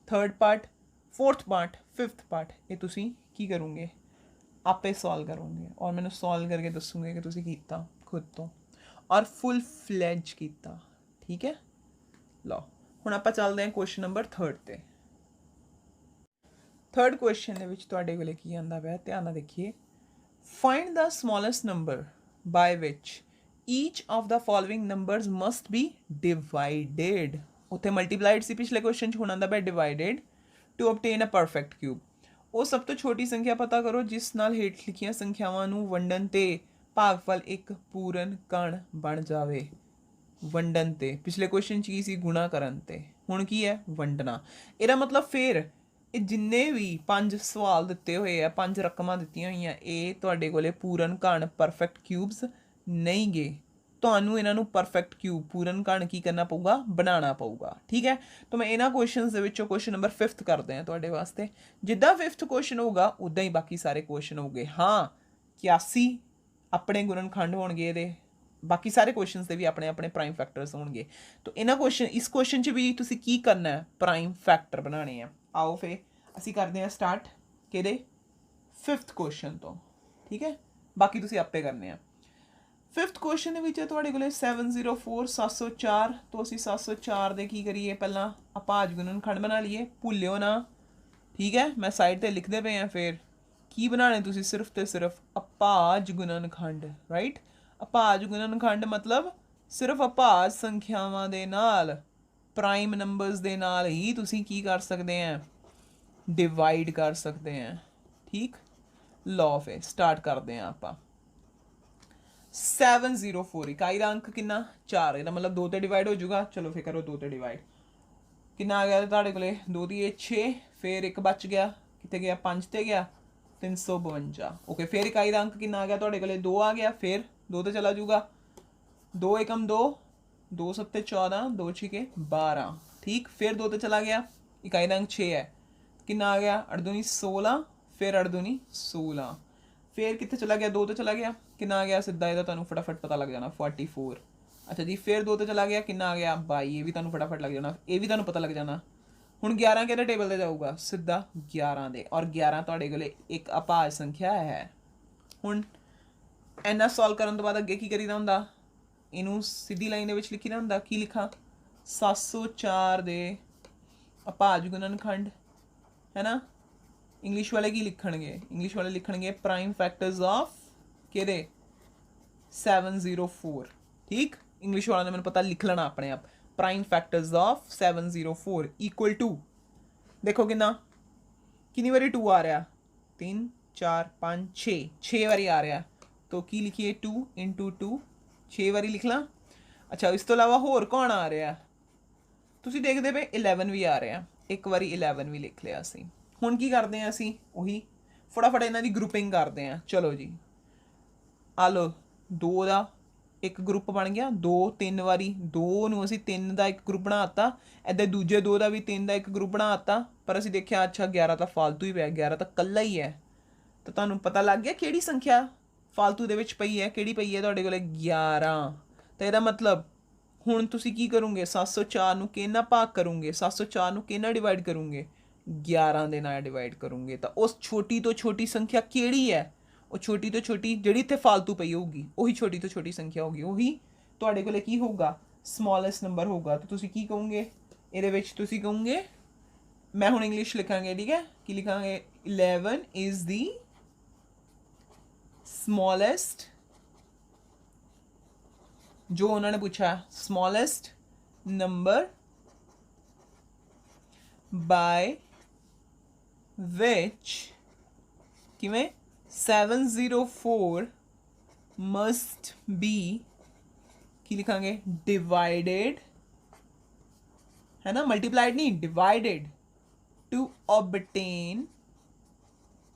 third part, fourth part, fifth part, ਇਹ ਤੁਸੀਂ ਕੀ ਕਰੋਗੇ, ਆਪੇ ਸੋਲਵ ਕਰੋਗੇ ਔਰ ਮੈਨੂੰ ਸੋਲਵ ਕਰਕੇ ਦੱਸੋਗੇ ਕਿ ਤੁਸੀਂ ਕੀਤਾ ਖੁਦ ਤੋਂ ਔਰ ਫੁੱਲ ਫਲੈਜ ਕੀਤਾ। ਠੀਕ ਹੈ, ਲਓ ਹੁਣ ਆਪਾਂ ਚੱਲਦੇ ਹਾਂ ਕੁਐਸਚਨ ਨੰਬਰ 3 ਤੇ। ਥਰਡ ਕੁਐਸਚਨ ਦੇ ਵਿੱਚ ਤੁਹਾਡੇ ਕੋਲੇ ਕੀ ਆਉਂਦਾ ਪਿਆ, ਧਿਆਨ ਨਾਲ ਦੇਖੀਏ। Find the smallest number by which each of the following numbers must be divided. ਉੱਥੇ ਮਲਟੀਪਲਾਈਡ ਸੀ ਪਿਛਲੇ ਕੁਐਸਚਨ 'ਚ, ਹੁਣ ਆਉਂਦਾ ਪਿਆ divided. To obtain a perfect cube. ਉਹ ਸਭ ਤੋਂ ਛੋਟੀ ਸੰਖਿਆ ਪਤਾ ਕਰੋ ਜਿਸ ਨਾਲ ਹੇਠ ਲਿਖੀਆਂ ਸੰਖਿਆਵਾਂ ਨੂੰ ਵੰਡਣ ਤੇ ਭਾਗਫਲ ਇੱਕ ਪੂਰਨ ਕਣ ਬਣ ਜਾਵੇ। ਵੰਡਣ ਤੇ ਪਿਛਲੇ ਕੁਐਸਚਨ 'ਚ ਕੀ ਸੀ? ਗੁਣਾ ਕਰਨ ਤੇ। ਹੁਣ ਕੀ ਹੈ? ਵੰਡਣਾ। ਇਹਦਾ ਮਤਲਬ ਫਿਰ ਇਹ ਜਿੰਨੇ ਵੀ 5 ਸਵਾਲ ਦਿੱਤੇ ਹੋਏ ਆ, 5 ਰਕਮਾਂ ਦਿੱਤੀਆਂ ਹੋਈਆਂ, ਇਹ ਤੁਹਾਡੇ ਕੋਲੇ ਪੂਰਨ ਕਣ ਪਰਫੈਕਟ ਕਿਊਬਸ ਨਹੀਂ ਗੇ। ਤੁਹਾਨੂੰ ਇਹਨਾਂ ਨੂੰ ਪਰਫੈਕਟ ਕਿਊਬ ਪੂਰਨ ਕਣ ਕੀ ਕਰਨਾ ਪਊਗਾ? ਬਣਾਉਣਾ ਪਊਗਾ। ਠੀਕ ਹੈ, ਤਾਂ ਮੈਂ ਇਹਨਾਂ ਕੁਐਸਚਨਸ ਦੇ ਵਿੱਚੋਂ ਕੁਐਸਚਨ ਨੰਬਰ 5th ਕਰਦੇ ਆ ਤੁਹਾਡੇ ਵਾਸਤੇ। ਜਿੱਦਾਂ 5th ਕੁਐਸਚਨ ਹੋਊਗਾ ਉੱਦਾਂ ਹੀ ਬਾਕੀ ਸਾਰੇ ਕੁਐਸਚਨ ਹੋਊਗੇ। ਹਾਂ, 81 ਆਪਣੇ ਗੁਣਨਖੰਡ ਹੋਣਗੇ ਇਹਦੇ, ਬਾਕੀ ਸਾਰੇ ਕੁਐਸਚਨਸ ਦੇ ਵੀ ਆਪਣੇ ਆਪਣੇ ਪ੍ਰਾਈਮ ਫੈਕਟਰਸ ਹੋਣਗੇ। ਤਾਂ ਇਹਨਾਂ ਕੁਐਸਚਨ ਇਸ ਕੁਐਸਚਨ 'ਚ ਵੀ ਤੁਸੀਂ ਕੀ ਕਰਨਾ ਹੈ? ਪ੍ਰਾਈਮ ਫੈਕਟਰ ਬਣਾਉਣੇ ਆ। ਆਓ ਫਿਰ ਅਸੀਂ ਕਰਦੇ ਹਾਂ ਸਟਾਰਟ ਕਿਹਦੇ? 5th ਕੁਐਸਚਨ ਤੋਂ। ਠੀਕ ਹੈ, ਬਾਕੀ ਤੁਸੀਂ ਆਪੇ ਕਰਨੇ ਆ। 5th ਕੁਐਸਚਨ ਦੇ ਵਿੱਚ ਤੁਹਾਡੇ ਕੋਲੇ 704 704 ਤੋਂ ਅਸੀਂ 704 ਦੇ ਕੀ ਕਰੀਏ? ਪਹਿਲਾਂ ਅਭਾਜ ਗੁਣਨਖੰਡ ਬਣਾ ਲਈਏ, ਭੁੱਲਿਓ ਨਾ। ਠੀਕ ਹੈ, ਮੈਂ ਸਾਈਡ ਤੇ ਲਿਖਦੇ ਪਏ ਆ। ਫਿਰ ਕੀ ਬਣਾਉਣੇ ਤੁਸੀਂ? ਸਿਰਫ ਤੇ ਸਿਰਫ ਅਭਾਜ ਗੁਣਨਖੰਡ, ਰਾਈਟ? ਅਭਾਜ ਗੁਣਨਖੰਡ ਮਤਲਬ ਸਿਰਫ ਅਭਾਜ ਸੰਖਿਆਵਾਂ ਦੇ ਨਾਲ, ਪ੍ਰਾਈਮ ਨੰਬਰਸ ਦੇ ਨਾਲ ਹੀ ਤੁਸੀਂ ਕੀ ਕਰ ਸਕਦੇ ਆ? ਡਿਵਾਈਡ ਕਰ ਸਕਦੇ ਆ। ਠੀਕ, ਲਓ ਫਿਰ ਸਟਾਰਟ ਕਰਦੇ ਆ ਆਪਾਂ। 704 ਇਕਾਈ ਦਾ ਅੰਕ ਕਿੰਨਾ? 4। ਇਹਦਾ ਮਤਲਬ 2 ਤੇ ਡਿਵਾਈਡ ਹੋ ਜਾਊਗਾ। ਚਲੋ ਫਿਰ ਕਰੋ 2 ਤੇ ਡਿਵਾਈਡ। ਕਿੰਨਾ ਆ ਗਿਆ ਤੁਹਾਡੇ ਕੋਲੇ? 2 ਦੀ 6, ਫਿਰ ਇੱਕ ਬਚ ਗਿਆ, ਕਿੱਥੇ ਗਿਆ? 5 ਤੇ ਗਿਆ, 352। ਓਕੇ, ਫਿਰ ਇਕਾਈ ਦਾ ਅੰਕ ਕਿੰਨਾ ਆ ਗਿਆ ਤੁਹਾਡੇ ਕੋਲੇ? 2 ਆ ਗਿਆ, ਫਿਰ 2 ਤੇ ਚਲਾ ਜਾਊਗਾ। 2 ਏਕਮ 2, 2 ਸੱਤੇ 14, 2 ਛਿਕੇ 12। ਠੀਕ, ਫਿਰ 2 ਤੇ ਚਲਾ ਗਿਆ, ਇਕਾਈ ਦਾ ਅੰਕ 6 ਹੈ। ਕਿੰਨਾ ਆ ਗਿਆ? 8 दूनी 16, ਫਿਰ 8 दूनी 16। ਫਿਰ ਕਿੱਥੇ ਚਲਾ ਗਿਆ? 2 ਤੇ ਚਲਾ ਗਿਆ, ਕਿੰਨਾ ਆ ਗਿਆ? ਸਿੱਧਾ ਇਹਦਾ ਤੁਹਾਨੂੰ ਫਟਾਫਟ ਪਤਾ ਲੱਗ ਜਾਣਾ, 44। ਅੱਛਾ ਜੀ, ਫਿਰ 2 ਤੇ ਚਲਾ ਗਿਆ, ਕਿੰਨਾ ਆ ਗਿਆ? 22। ਇਹ ਵੀ ਤੁਹਾਨੂੰ ਫਟਾਫਟ ਲੱਗ ਜਾਣਾ, ਇਹ ਵੀ ਤੁਹਾਨੂੰ ਪਤਾ ਲੱਗ ਜਾਣਾ। ਹੁਣ 11 ਕਿਹੜੇ ਟੇਬਲ ਤੇ ਜਾਊਗਾ? ਸਿੱਧਾ 11 ਦੇ। ਔਰ 11 ਤੁਹਾਡੇ ਕੋਲੇ ਇੱਕ ਅਭਾਜ ਸੰਖਿਆ ਹੈ। ਹੁਣ ਇੰਨਾ ਸੋਲਵ ਕਰਨ ਤੋਂ ਬਾਅਦ ਅੱਗੇ ਕੀ ਕਰੀਦਾ ਹੁੰਦਾ? ਇਹਨੂੰ ਸਿੱਧੀ ਲਾਈਨ ਦੇ ਵਿੱਚ ਲਿਖੀਦਾ ਹੁੰਦਾ। ਕੀ ਲਿਖਾਂ? 704 ਦੇ ਅਭਾਜ ਗੁਣਨਖੰਡ, ਹੈ ਨਾ? ਇੰਗਲਿਸ਼ ਵਾਲੇ ਕੀ ਲਿਖਣਗੇ? ਇੰਗਲਿਸ਼ ਵਾਲੇ ਲਿਖਣਗੇ ਪ੍ਰਾਈਮ ਫੈਕਟਰਸ ਆਫ ਕਿਹਦੇ? 704। ਠੀਕ, ਇੰਗਲਿਸ਼ ਵਾਲਿਆਂ ਨੇ ਮੈਨੂੰ ਪਤਾ ਲਿਖ ਲੈਣਾ ਆਪਣੇ ਆਪ। Prime factors of 704 equal to, ਦੇਖੋ ਕਿੰਨੀ ਵਾਰੀ 2 ਆ ਰਿਹਾ? 3 4 5 6, 6 ਵਾਰੀ ਆ ਰਿਹਾ। ਤਾਂ ਕੀ ਲਿਖੀਏ? 2 into 2, 6 ਵਾਰੀ ਲਿਖ ਲਾਂ। ਅੱਛਾ, ਇਸ ਤੋਂ ਇਲਾਵਾ ਹੋਰ ਕੌਣ ਆ ਰਿਹਾ? ਤੁਸੀਂ ਦੇਖਦੇ ਪਏ 11 ਵੀ ਆ ਰਿਹਾ। ਇੱਕ ਵਾਰੀ 11 ਵੀ ਲਿਖ ਲਿਆ ਅਸੀਂ। ਹੁਣ ਕੀ ਕਰਦੇ ਹਾਂ ਅਸੀਂ? ਉਹੀ ਫਟਾਫਟ ਇਹਨਾਂ ਦੀ ਗਰੁੱਪਿੰਗ ਕਰਦੇ ਹਾਂ। ਚਲੋ ਜੀ, ਆ ਲਓ 2 ਦਾ ਇੱਕ ਗਰੁੱਪ ਬਣ ਗਿਆ। 2 3 ਵਾਰੀ 2 ਨੂੰ ਅਸੀਂ 3 ਦਾ ਇੱਕ ਗਰੁੱਪ ਬਣਾ ਦਿੱਤਾ। ਇੱਦਾਂ ਦੂਜੇ 2 ਦਾ ਵੀ 3 ਦਾ ਇੱਕ ਗਰੁੱਪ ਬਣਾ ਦਿੱਤਾ। ਪਰ ਅਸੀਂ ਦੇਖਿਆ ਅੱਛਾ 11 ਤਾਂ ਫਾਲਤੂ ਹੀ ਪਿਆ, 11 ਤਾਂ ਇਕੱਲਾ ਹੀ ਹੈ। ਤਾਂ ਤੁਹਾਨੂੰ ਪਤਾ ਲੱਗ ਗਿਆ ਕਿਹੜੀ ਸੰਖਿਆ ਫਾਲਤੂ ਦੇ ਵਿੱਚ ਪਈ ਹੈ? ਕਿਹੜੀ ਪਈ ਹੈ ਤੁਹਾਡੇ ਕੋਲੇ? 11। ਤਾਂ ਇਹਦਾ ਮਤਲਬ ਹੁਣ ਤੁਸੀਂ ਕੀ ਕਰੋਗੇ? 704 ਨੂੰ ਕਿਹਨਾਂ ਭਾਗ ਕਰੋਗੇ? 704 ਨੂੰ ਕਿਹਨਾਂ ਡਿਵਾਈਡ ਕਰੋਗੇ? 11 ਦੇ ਨਾਲ ਡਿਵਾਈਡ ਕਰੋਗੇ। ਤਾਂ ਉਸ ਛੋਟੀ ਤੋਂ ਛੋਟੀ ਸੰਖਿਆ ਕਿਹੜੀ ਹੈ? ਉਹ ਛੋਟੀ ਤੋਂ ਛੋਟੀ ਜਿਹੜੀ ਇੱਥੇ ਫਾਲਤੂ ਪਈ ਹੋਊਗੀ ਉਹੀ ਛੋਟੀ ਤੋਂ ਛੋਟੀ ਸੰਖਿਆ ਹੋਊਗੀ। ਉਹੀ ਤੁਹਾਡੇ ਕੋਲੇ ਕੀ ਹੋਊਗਾ? ਸਮੋਲੈਸਟ ਨੰਬਰ ਹੋਊਗਾ। ਤਾਂ ਤੁਸੀਂ ਕੀ ਕਹੋਗੇ ਇਹਦੇ ਵਿੱਚ? ਤੁਸੀਂ ਕਹੋਗੇ, ਮੈਂ ਹੁਣ ਇੰਗਲਿਸ਼ ਲਿਖਾਂਗੇ, ਠੀਕ ਹੈ? ਕੀ ਲਿਖਾਂਗੇ? 11 ਇਜ਼ ਦੀ smallest, ਜੋ ਉਹਨਾਂ ਨੇ ਪੁੱਛਾ smallest number by which ਕਿਵੇਂ 704 must be ਕੀ ਲਿਖਾਂਗੇ? divided, है ना? multiplied नहीं, divided to obtain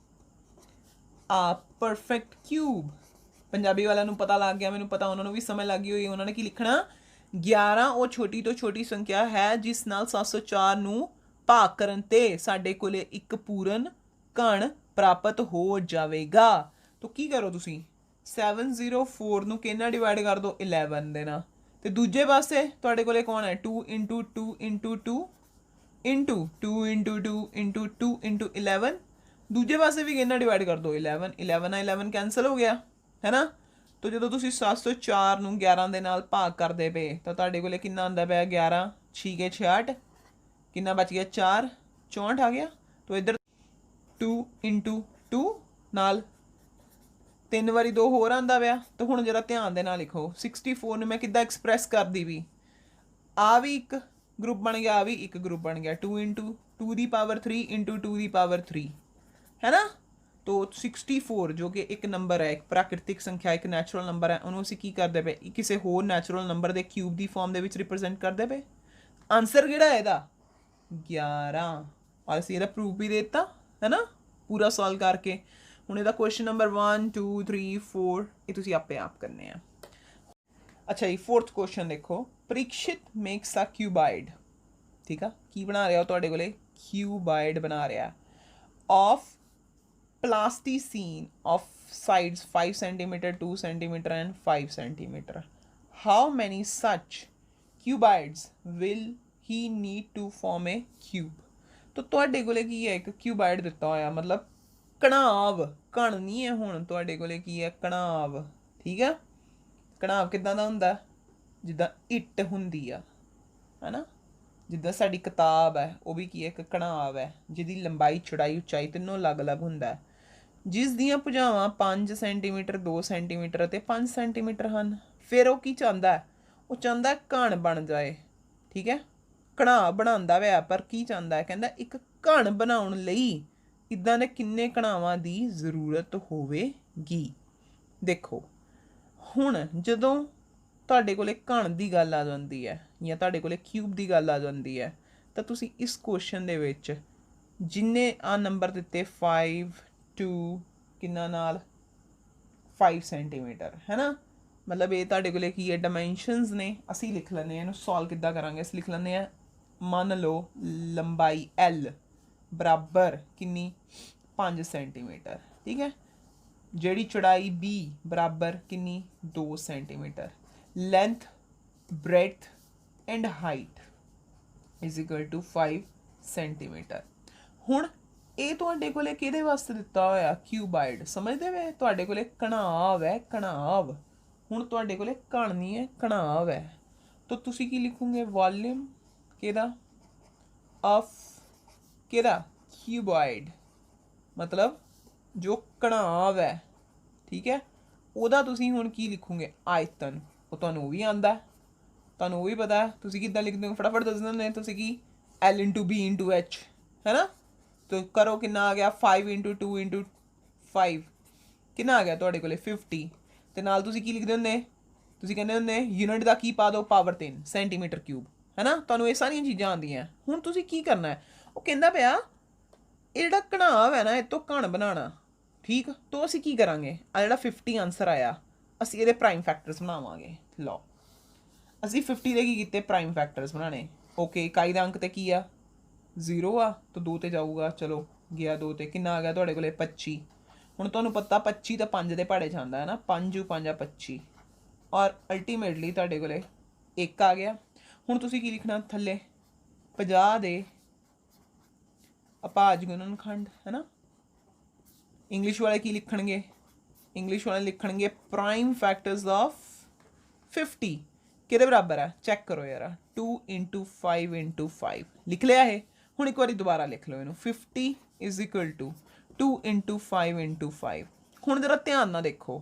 a perfect cube। Punjabi ਵਾਲਿਆਂ ਨੂੰ ਪਤਾ ਲੱਗ ਗਿਆ, ਮੈਨੂੰ ਪਤਾ ਉਹਨਾਂ ਨੂੰ ਵੀ ਸਮਝ ਲੱਗ ਗਈ ਹੋਈ। ਉਹਨਾਂ ਨੇ ਕੀ ਲਿਖਣਾ? 11 ਉਹ ਛੋਟੀ ਤੋਂ ਛੋਟੀ ਸੰਖਿਆ ਹੈ ਜਿਸ ਨਾਲ 704 ਨੂੰ ਭਾਗ ਕਰਨ ਤੇ ਸਾਡੇ ਕੋਲੇ ਇੱਕ ਪੂਰਨ ਕਣ ਪ੍ਰਾਪਤ ਹੋ ਜਾਵੇਗਾ। ਤਾਂ ਕੀ ਕਰੋ ਤੁਸੀਂ? 704 ਨੂੰ ਕਿੰਨਾ ਡਿਵਾਈਡ ਕਰ ਦਿਓ? 11 ਦੇ ਨਾਲ। ਤੇ ਦੂਜੇ ਪਾਸੇ ਤੁਹਾਡੇ ਕੋਲੇ ਕੌਣ ਹੈ? 2 into 2 into 2 into 2 into 2 into 2 into 11। ਦੂਜੇ ਪਾਸੇ ਵੀ ਕਿੰਨਾ ਡਿਵਾਈਡ ਕਰ ਦਿਓ? 11। 11 ਨਾਲ 11 ਕੈਂਸਲ ਹੋ ਗਿਆ, ਹੈ ਨਾ? ਤਾਂ ਜਦੋਂ ਤੁਸੀਂ 704 ਨੂੰ 11 ਦੇ ਨਾਲ ਭਾਗ ਕਰਦੇ ਪਏ ਤਾਂ ਤੁਹਾਡੇ ਕੋਲੇ ਕਿੰਨਾ ਆਉਂਦਾ ਪਿਆ? 11 6 66, ਕਿੰਨਾ ਬਚ ਗਿਆ? 4 64 ਆ ਗਿਆ। ਤਾਂ ਇੱਧਰ 2 into 2 ਨਾਲ 3 ਵਾਰੀ 2 ਹੋਰ ਆਉਂਦਾ ਪਿਆ। ਤਾਂ ਹੁਣ ਜਰਾ ਧਿਆਨ ਦੇ ਨਾਲ ਲਿਖੋ 64 ਨੂੰ ਮੈਂ ਕਿੱਦਾਂ ਐਕਸਪ੍ਰੈਸ ਕਰਦੀ ਵੀ? ਆ ਵੀ ਇੱਕ ग्रुप बन गया, आ भी एक ग्रुप बन गया, 2 इंटू 2 ਦੀ ਪਾਵਰ 3 इंटू 2 ਦੀ ਪਾਵਰ 3 है ना। तो 64 जो कि एक नंबर है, एक प्राकृतिक संख्या, एक नैचुरल नंबर है, ਉਹਨੂੰ ਅਸੀਂ ਕੀ ਕਰਦੇ ਪਏ ਕਿਸੇ ਹੋਰ ਨੈਚੁਰਲ ਨੰਬਰ ਦੇ ਕਿਊਬ ਦੀ ਫਾਰਮ ਦੇ ਵਿੱਚ ਰਿਪਰੈਜ਼ੈਂਟ ਕਰਦੇ ਪਏ। ਆਨਸਰ ਕਿਹੜਾ ਹੈ ਇਹਦਾ 11, ਔਰ ਅਸੀਂ ਇਹਦਾ ਪ੍ਰੂਫ ਵੀ ਦੇ ਦਿੱਤਾ ਹੈ ਨਾ ਪੂਰਾ ਸੋਲਵ ਕਰਕੇ। ਹੁਣ ਇਹਦਾ ਕੁਐਸਚਨ ਨੰਬਰ 1 2 3 4 ਇਹ ਤੁਸੀਂ ਆਪੇ ਆਪ ਕਰਨੇ ਆ। ਅੱਛਾ ਜੀ, 4th ਕੁਐਸਚਨ ਦੇਖੋ, ਪ੍ਰੀਕਸ਼ਿਤ ਮੇਕਸ ਅ ਕਿਊਬਾਇਡ। ਠੀਕ ਆ, ਕੀ ਬਣਾ ਰਿਹਾ ਤੁਹਾਡੇ ਕੋਲੇ ਕਿਊਬਾਇਡ ਬਣਾ ਰਿਹਾ of plasticine of sides 5 centimeter, 2 centimeter and 5 centimeter. How many such cuboids will he need to form a cube? तो ਤੁਹਾਡੇ ਕੋਲੇ ਕੀ ਹੈ, ਇੱਕ ਕਿਊਬਾਇਡ ਦਿੱਤਾ ਹੋਇਆ, ਮਤਲਬ ਕਣਾਵ, ਕਣ ਨਹੀਂ ਹੈ ਹੁਣ, ਤੁਹਾਡੇ ਕੋਲੇ ਕੀ ਹੈ ਕਣਾਵ। ਠੀਕ ਹੈ, ਕਣਾਵ ਕਿੱਦਾਂ ਦਾ ਹੁੰਦਾ, ਜਿੱਦਾਂ ਇੱਟ ਹੁੰਦੀ ਆ ਹੈ ਨਾ, ਜਿੱਦਾਂ ਸਾਡੀ ਕਿਤਾਬ ਹੈ ਉਹ ਵੀ ਕੀ ਹੈ ਇੱਕ ਕਣਾਵ ਹੈ, ਜਿਹਦੀ ਲੰਬਾਈ ਚੌੜਾਈ ਉਚਾਈ ਤਿੰਨੋਂ ਅਲੱਗ-ਅਲੱਗ ਹੁੰਦਾ, ਜਿਸ ਦੀਆਂ ਭੁਜਾਵਾਂ 5 ਸੈਂਟੀਮੀਟਰ 2 ਸੈਂਟੀਮੀਟਰ ਅਤੇ 5 ਸੈਂਟੀਮੀਟਰ ਹਨ। ਫਿਰ ਉਹ ਕੀ ਚਾਹੁੰਦਾ, ਉਹ ਚਾਹੁੰਦਾ ਘਣ ਬਣ ਜਾਏ। ਠੀਕ ਹੈ, ਘਣਾ ਬਣਾਉਂਦਾ ਹੋਇਆ, ਪਰ ਕੀ ਚਾਹੁੰਦਾ, ਕਹਿੰਦਾ ਇੱਕ ਘਣ ਬਣਾਉਣ ਲਈ ਇੱਦਾਂ ਦੇ ਕਿੰਨੇ ਘਣਾਵਾਂ ਦੀ ਜ਼ਰੂਰਤ ਹੋਵੇਗੀ। ਦੇਖੋ ਹੁਣ ਜਦੋਂ ਤੁਹਾਡੇ ਕੋਲੇ ਘਣ ਦੀ ਗੱਲ ਆ ਜਾਂਦੀ ਹੈ ਜਾਂ ਤੁਹਾਡੇ ਕੋਲੇ ਕਿਊਬ ਦੀ ਗੱਲ ਆ ਜਾਂਦੀ ਹੈ, ਤਾਂ ਤੁਸੀਂ ਇਸ ਕੁਐਸਚਨ ਦੇ ਵਿੱਚ ਜਿੰਨੇ ਆ ਨੰਬਰ ਦਿੱਤੇ 5 2 ਕਿੰਨਾ ਨਾਲ 5 ਸੈਂਟੀਮੀਟਰ ਹੈ ਨਾ, ਮਤਲਬ ਇਹ ਤੁਹਾਡੇ ਕੋਲੇ ਕੀ ਹੈ ਡਾਇਮੈਂਸ਼ਨਸ ਨੇ। ਅਸੀਂ ਲਿਖ ਲੈਂਦੇ ਹਾਂ ਇਹਨੂੰ, ਸੋਲਵ ਕਿੱਦਾਂ ਕਰਾਂਗੇ, ਅਸੀਂ ਲਿਖ ਲੈਂਦੇ ਹਾਂ ਮੰਨ ਲਓ ਲੰਬਾਈ L ਬਰਾਬਰ ਕਿੰਨੀ 5 ਸੈਂਟੀਮੀਟਰ। ਠੀਕ ਹੈ, ਜਿਹੜੀ ਚੌੜਾਈ B ਬਰਾਬਰ ਕਿੰਨੀ 2 centimetre, length breadth and height is equal to 5 centimetre. ਹੁਣ ਇਹ ਤੁਹਾਡੇ ਕੋਲੇ ਕਿਹਦੇ ਵਾਸਤੇ ਦਿੱਤਾ ਹੋਇਆ ਕਿਊਬਾਇਡ, ਸਮਝਦੇ ਵੇ, ਤੁਹਾਡੇ ਕੋਲੇ ਕਣਾਵ ਹੈ, ਕਣਾਵ। ਹੁਣ ਤੁਹਾਡੇ ਕੋਲੇ ਕਣ ਨਹੀਂ ਹੈ, ਕਣਾਵ ਹੈ, ਤਾਂ ਤੁਸੀਂ ਕੀ ਲਿਖੋਗੇ ਵੋਲਿਊਮ ਕਿਹਦਾ ਆਫ ਕਿਹਦਾ ਕਿਊਬਾਇਡ, ਮਤਲਬ ਜੋ ਕਣਾਵ ਹੈ। ਠੀਕ ਹੈ, ਉਹਦਾ ਤੁਸੀਂ ਹੁਣ ਕੀ ਲਿਖੋਗੇ ਆਇਤਨ, ਉਹ ਤੁਹਾਨੂੰ ਉਹ ਵੀ ਆਉਂਦਾ, ਤੁਹਾਨੂੰ ਉਹ ਵੀ ਪਤਾ, ਤੁਸੀਂ ਕਿੱਦਾਂ ਲਿਖਦੇ ਹੋ ਫਟਾਫਟ ਦੱਸ ਦਿੰਦੇ ਤੁਸੀਂ ਕੀ L into B into H ਹੈ ਨਾ। तो करो कितना आ गया 5 इंटू 2 इंटू 5 कितना आ गया ਤੁਹਾਡੇ ਕੋਲੇ 50 ਤੇ ਨਾਲ ਤੁਸੀਂ ਕੀ ਲਿਖਦੇ ਹੁੰਦੇ, ਤੁਸੀਂ ਕਹਿੰਦੇ ਹੁੰਦੇ ਯੂਨਿਟ ਦਾ ਕੀ ਪਾ ਦਿਓ ਪਾਵਰ 3 ਸੈਂਟੀਮੀਟਰ ਕਿਊਬ ਹੈ ਨਾ, ਤੁਹਾਨੂੰ ਇਹ ਸਾਰੀਆਂ ਚੀਜ਼ਾਂ ਆਉਂਦੀਆਂ। ਹੁਣ ਤੁਸੀਂ ਕੀ ਕਰਨਾ ਹੈ, ਉਹ ਕਹਿੰਦਾ ਪਿਆ ਇਹ ਜਿਹੜਾ ਘਣਾਵ ਹੈ ਨਾ ਇਹ ਤੋਂ ਘਣ ਬਣਾਉਣਾ। ਠੀਕ, ਤਾਂ ਅਸੀਂ ਕੀ ਕਰਾਂਗੇ, ਆ ਜਿਹੜਾ 50 ਆਨਸਰ ਆਇਆ ਅਸੀਂ ਇਹਦੇ ਪ੍ਰਾਈਮ ਫੈਕਟਰਸ ਬਣਾਵਾਂਗੇ। ਲਓ ਅਸੀਂ 50 ਦੇ ਕੀ ਕੀਤੇ ਪ੍ਰਾਈਮ ਫੈਕਟਰਸ ਬਣਾਉਣੇ। ਓਕੇ, ਇਕਾਈ ਦਾ ਅੰਕ ਤੇ ਕੀ ਆ 0 ਆ, ਤਾਂ 2 ਤੇ ਜਾਊਗਾ, ਚਲੋ ਗਿਆ 2 ਤੇ, ਕਿੰਨਾ ਆ ਗਿਆ ਤੁਹਾਡੇ ਕੋਲੇ 25। ਹੁਣ ਤੁਹਾਨੂੰ ਪਤਾ 25 ਤਾਂ 5 ਦੇ ਪਹਾੜੇ 'ਚ ਆਉਂਦਾ ਹੈ ਨਾ, 5 5 ਆ 25, ਔਰ ਅਲਟੀਮੇਟਲੀ ਤੁਹਾਡੇ ਕੋਲੇ 1 ਆ ਗਿਆ। ਹੁਣ ਤੁਸੀਂ ਕੀ ਲਿਖਣਾ ਥੱਲੇ 50 ਦੇ ਅਪਾਜ ਗੁਣਨਖੰਡ ਹੈ ਨਾ। ਇੰਗਲਿਸ਼ ਵਾਲੇ ਕੀ ਲਿਖਣਗੇ, ਇੰਗਲਿਸ਼ ਵਾਲੇ ਲਿਖਣਗੇ ਪ੍ਰਾਈਮ ਫੈਕਟਰਸ ਆਫ 50 ਕਿਹਦੇ ਬਰਾਬਰ ਹੈ, ਚੈੱਕ ਕਰੋ ਯਾਰ 2 ਇੰਟੂ 5 ਇੰਟੂ 5 ਲਿਖ ਲਿਆ ਇਹ। ਹੁਣ ਇੱਕ ਵਾਰੀ ਦੁਬਾਰਾ ਲਿਖ ਲਓ ਇਹਨੂੰ 50 is equal to 2 into 5 into 5। ਹੁਣ ਜ਼ਰਾ ਧਿਆਨ ਨਾਲ ਦੇਖੋ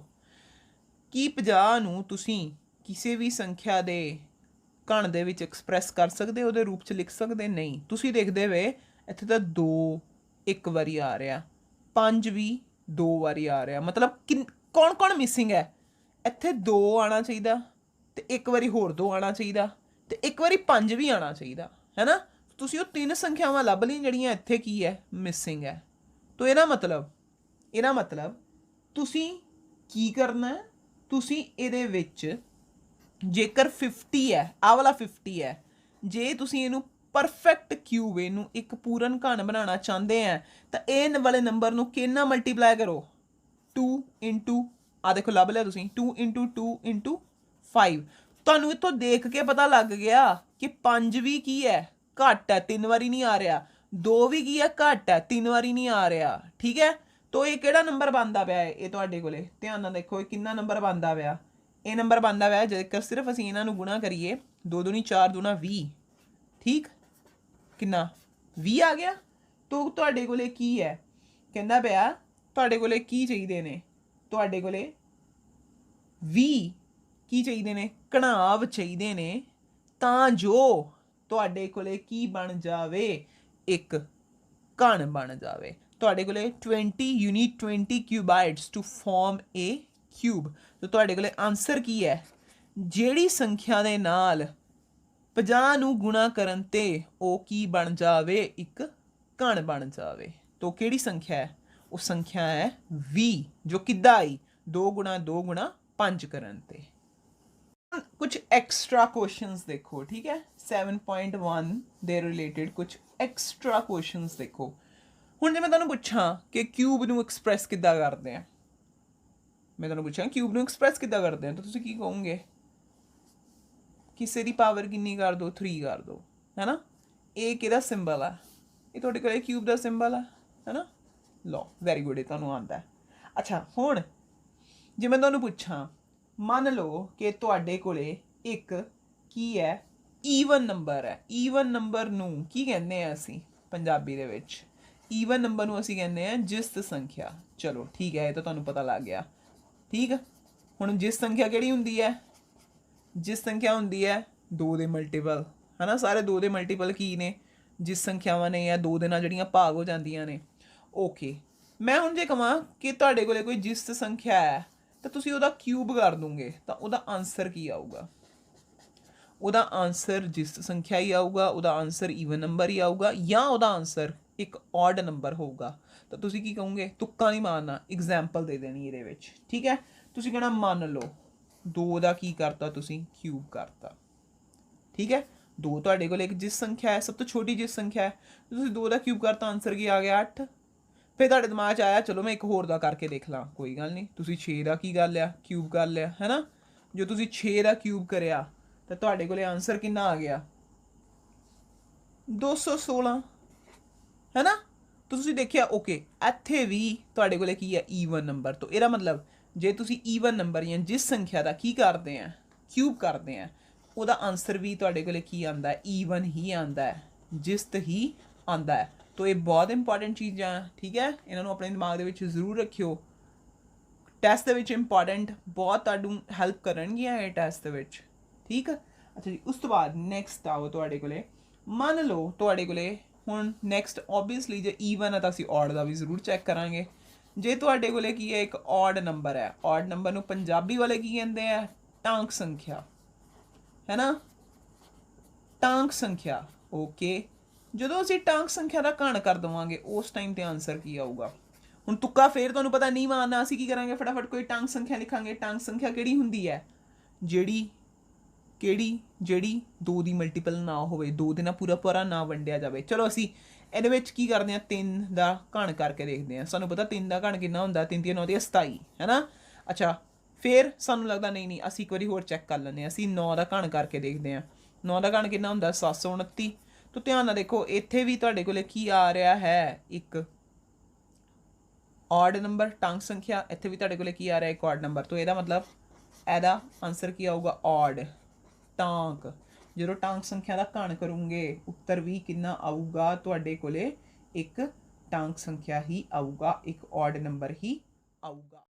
ਕੀ 50 ਨੂੰ ਤੁਸੀਂ ਕਿਸੇ ਵੀ ਸੰਖਿਆ ਦੇ ਘਣ ਦੇ ਵਿੱਚ ਐਕਸਪ੍ਰੈਸ ਕਰ ਸਕਦੇ, ਉਹਦੇ ਰੂਪ 'ਚ ਲਿਖ ਸਕਦੇ ਨਹੀਂ। ਤੁਸੀਂ ਦੇਖਦੇ ਵੇ ਇੱਥੇ ਤਾਂ 2 ਇੱਕ ਵਾਰੀ ਆ ਰਿਹਾ, 5 ਵੀ 2 ਵਾਰੀ ਆ ਰਿਹਾ, ਮਤਲਬ ਕੌਣ ਕੌਣ ਮਿਸਿੰਗ ਹੈ, ਇੱਥੇ 2 ਆਉਣਾ ਚਾਹੀਦਾ ਤੇ ਇੱਕ ਵਾਰੀ ਹੋਰ 2 ਆਉਣਾ ਚਾਹੀਦਾ ਤੇ ਇੱਕ ਵਾਰੀ 5 ਵੀ ਆਉਣਾ ਚਾਹੀਦਾ ਹੈ ਨਾ। ਤੁਸੀਂ ਉਹ 3 ਸੰਖਿਆਵਾਂ ਲੱਭ ਲਈ ਜਿਹੜੀਆਂ ਇੱਥੇ ਕੀ ਹੈ ਮਿਸਿੰਗ ਹੈ। ਤਾਂ ਇਹਦਾ ਮਤਲਬ ਤੁਸੀਂ ਕੀ ਕਰਨਾ, ਤੁਸੀਂ ਇਹਦੇ ਵਿੱਚ ਜੇਕਰ 50 ਹੈ, ਆਹ ਵਾਲਾ 50 ਹੈ, ਜੇ ਤੁਸੀਂ ਇਹਨੂੰ ਪਰਫੈਕਟ ਕਿਊਬ, ਇਹਨੂੰ ਇੱਕ ਪੂਰਨ ਘਣ ਬਣਾਉਣਾ ਚਾਹੁੰਦੇ ਆ ਤਾਂ ਇਹ ਵਾਲੇ ਨੰਬਰ ਨੂੰ ਕਿੰਨਾ ਮਲਟੀਪਲਾਈ ਕਰੋ 2 ਇੰਟੂ ਆ ਦੇਖੋ ਲੱਭ ਲਿਆ ਤੁਸੀਂ 2 ਇੰਟੂ 2 ਇੰਟੂ 5। ਤੁਹਾਨੂੰ ਇੱਥੋਂ ਦੇਖ ਕੇ ਪਤਾ ਲੱਗ ਗਿਆ ਕਿ 5 ਵੀ ਕੀ ਹੈ ਘੱਟ ਹੈ, 3 ਵਾਰੀ ਨਹੀਂ ਆ ਰਿਹਾ, 2 ਵੀ ਕੀ ਹੈ ਘੱਟ ਹੈ, 3 ਵਾਰੀ ਨਹੀਂ ਆ ਰਿਹਾ। ਠੀਕ ਹੈ, ਤਾਂ ਇਹ ਕਿਹੜਾ ਨੰਬਰ ਬਣਦਾ ਪਿਆ ਹੈ, ਇਹ ਤੁਹਾਡੇ ਕੋਲੇ ਧਿਆਨ ਨਾਲ ਦੇਖੋ ਇਹ ਕਿੰਨਾ ਨੰਬਰ ਬਣਦਾ ਪਿਆ, ਇਹ ਨੰਬਰ ਬਣਦਾ ਪਿਆ ਜੇਕਰ ਸਿਰਫ ਅਸੀਂ ਇਹਨਾਂ ਨੂੰ ਗੁਣਾ ਕਰੀਏ 2 ਦੂਣੀ 4 ਦੂਣਾ 20। ਠੀਕ, ਕਿੰਨਾ 20 ਆ ਗਿਆ। ਤਾਂ ਤੁਹਾਡੇ ਕੋਲੇ ਕੀ ਹੈ, ਕਹਿੰਦਾ ਪਿਆ ਤੁਹਾਡੇ ਕੋਲੇ ਕੀ ਚਾਹੀਦੇ ਨੇ, ਤੁਹਾਡੇ ਕੋਲੇ 20 ਕੀ ਚਾਹੀਦੇ ਨੇ ਘਣਾਵ ਚਾਹੀਦੇ ਨੇ, ਤਾਂ ਜੋ ਤੁਹਾਡੇ ਕੋਲੇ ਕੀ ਬਣ ਜਾਵੇ, ਇੱਕ ਘਣ ਬਣ ਜਾਵੇ। ਤੁਹਾਡੇ ਕੋਲੇ 20 you need 20 cuboids to form a cube. ਤੇ ਤੁਹਾਡੇ ਕੋਲੇ ਆਨਸਰ ਕੀ ਹੈ, ਜਿਹੜੀ ਸੰਖਿਆ ਦੇ ਨਾਲ 50 ਨੂੰ ਗੁਣਾ ਕਰਨ ਤੇ ਉਹ ਕੀ ਬਣ ਜਾਵੇ, ਇੱਕ ਘਣ ਬਣ ਜਾਵੇ। तो ਕਿਹੜੀ ਸੰਖਿਆ ਹੈ, ਉਹ ਸੰਖਿਆ ਹੈ 20, ਜੋ ਕਿੱਦਾਂ ਆਈ 2 ਗੁਣਾ 2 ਗੁਣਾ 5 ਕਰਨ ਤੇ। ਕੁਝ ਐਕਸਟਰਾ ਕੁਐਸਚਨਸ ਦੇਖੋ, ਠੀਕ ਹੈ, 7.1 ਦੇ ਰਿਲੇਟਡ ਕੁਝ ਐਕਸਟਰਾ ਕੁਐਸਚਨਸ ਦੇਖੋ। ਹੁਣ ਜੇ ਮੈਂ ਤੁਹਾਨੂੰ ਪੁੱਛਾਂ ਕਿ ਕਿਊਬ ਨੂੰ ਐਕਸਪ੍ਰੈਸ ਕਿੱਦਾਂ ਕਰਦੇ ਆ, ਮੈਂ ਤੁਹਾਨੂੰ ਪੁੱਛਾਂ ਕਿਊਬ ਨੂੰ ਐਕਸਪ੍ਰੈਸ ਕਿੱਦਾਂ ਕਰਦੇ ਆ, ਤਾਂ ਤੁਸੀਂ ਕੀ ਕਹੋਗੇ, ਕਿਸੇ ਦੀ ਪਾਵਰ ਕਿੰਨੀ ਕਰ ਦੋ, 3 ਕਰ ਦੋ, ਹੈ ਨਾ। ਇਹ ਕਿਹਦਾ ਸਿੰਬਲ ਆ, ਇਹ ਤੁਹਾਡੇ ਕੋਲ ਕਿਊਬ ਦਾ ਸਿੰਬਲ ਆ, है ना। लो वेरी गुड, तुहानूं आंदा है। अच्छा हुण जे मैं तुहानूं पुछां, मान लो कि तुहाडे कोले एक की है ईवन नंबर है। ईवन नंबर नूं की कहंदे आ असीं पंजाबी दे विच, ईवन नंबर नूं असीं कहंदे आ जिस्त संख्या। चलो ठीक है, ये तो तुहानूं पता लग गया। ठीक, हुण जिस्त संख्या किहड़ी हुंदी है, जिस्त संख्या हुंदी है 2 दे मल्टीपल, है ना। सारे 2 दे मल्टीपल की ने, जिस संख्यावां ने या 2 दे नाल जिहड़ियां भाग हो जांदियां ने। ओके, मैं हुण जे कहां कि तुहाडे कोले कोई जिस्त संख्या है तो तुसीं उहदा क्यूब कर दोगे तो उहदा आंसर की आऊगा, उहदा आंसर जिस्त संख्या ही आऊगा, उहदा आंसर ईवन नंबर ही आऊगा, या उहदा आंसर एक ऑड नंबर होगा। तो तुसीं की कहोगे, तुक्का नहीं मारना, एग्जाम्पल दे देनी इहदे विच। ठीक है, तुसीं कहना मान लो 2 दा की करता, तुसीं क्यूब करता। ठीक है, 2 तुहाडे कोल एक जिस संख्या है, सब तो छोटी जिस संख्या है, तुसीं 2 दा क्यूब करता, आंसर की आ गया 8। फिर तुहाडे दिमाग 'च आया चलो मैं एक होर दा करके देख ला, कोई गल नहीं, तुसीं 6 दा की कर लिया, क्यूब कर लिया, है ना। जो तुसीं 6 दा क्यूब करिया तो तुहाडे कोले आंसर कितना आ गया, 216, है ना। तो तुसीं देखिया ओके, इत्थे भी तुहाडे कोले की है ईवन नंबर। तो इहदा मतलब जे तुसीं ईवन नंबर या जिस संख्या दा की करदे आ, क्यूब करदे आ, उहदा आंसर भी तुहाडे कोले की आंदा है, ईवन ही आंदा है, जिस्त ही आंदा है। तो ये बहुत इंपॉर्टेंट चीज़ां। ठीक है, इन्हों अपने दिमाग दे विच जरूर रखियो, टैस्ट दे विच इंपॉर्टेंट बहुत तुहानूं हैल्प करनगियां ये टैस्ट दे विच। ठीक है, अच्छा जी, उस तो बाद नैक्सट आओ तुहाडे कोले, मान लो तुहाडे कोले हुण नैक्सट ओबीअसली जे ईवन है तो असीं ऑड दा भी जरूर चैक करांगे। जे तुहाडे कोले की है एक ऑड नंबर है, ऑड नंबर नूं पंजाबी वाले की कहंदे आ, टांक संख्या, है ना, टांक संख्या। ओके, ਜਦੋਂ ਅਸੀਂ ਟਾਂਕ ਸੰਖਿਆ ਦਾ ਘਣ ਕਰ ਦੇਵਾਂਗੇ ਉਸ ਟਾਈਮ ਤੇ ਆਨਸਰ ਕੀ ਆਊਗਾ। ਹੁਣ ਤੁੱਕਾ ਫੇਰ ਤੁਹਾਨੂੰ ਪਤਾ ਨਹੀਂ ਮਾਰਨਾ, ਅਸੀਂ ਕੀ ਕਰਾਂਗੇ, ਫਟਾਫਟ ਕੋਈ ਟਾਂਕ ਸੰਖਿਆ ਲਿਖਾਂਗੇ। ਟਾਂਕ ਸੰਖਿਆ ਕਿਹੜੀ ਹੁੰਦੀ ਹੈ, ਜਿਹੜੀ 2 ਦੀ ਮਲਟੀਪਲ ਨਾ ਹੋਵੇ, 2 ਦੇ ਨਾਲ ਪੂਰਾ ਨਾ ਵੰਡਿਆ ਜਾਵੇ। ਚਲੋ ਅਸੀਂ ਇਹਦੇ ਵਿੱਚ ਕੀ ਕਰਦੇ ਹਾਂ, 3 ਦਾ ਘਣ ਕਰਕੇ ਦੇਖਦੇ ਹਾਂ। ਸਾਨੂੰ ਪਤਾ 3 ਦਾ ਘਣ ਕਿੰਨਾ ਹੁੰਦਾ, 3 3 9 27, ਹੈ ਨਾ। ਅੱਛਾ, ਫਿਰ ਸਾਨੂੰ ਲੱਗਦਾ ਨਹੀਂ ਅਸੀਂ ਇੱਕ ਵਾਰੀ ਹੋਰ ਚੈੱਕ ਕਰ ਲੈਂਦੇ ਹਾਂ। ਅਸੀਂ 9 ਦਾ ਘਣ ਕਰਕੇ ਦੇਖਦੇ ਹਾਂ। 9 ਦਾ ਘਣ ਕਿੰਨਾ ਹੁੰਦਾ, 729। तो ध्यान नाल देखो, इत्थे भी तुहाडे कोले की आ रहा है, एक ऑड नंबर टांक संख्या, इत्थे भी तुहाडे कोले की आ रहा है एक ऑड नंबर। तो इहदा मतलब इहदा आंसर की आऊगा, ऑड टांक। जो टांक संख्या का घण करूंगे उत्तर भी कितना आऊगा, तुहाडे कोले एक टांक संख्या ही आऊगा, एक ऑड नंबर ही आऊगा।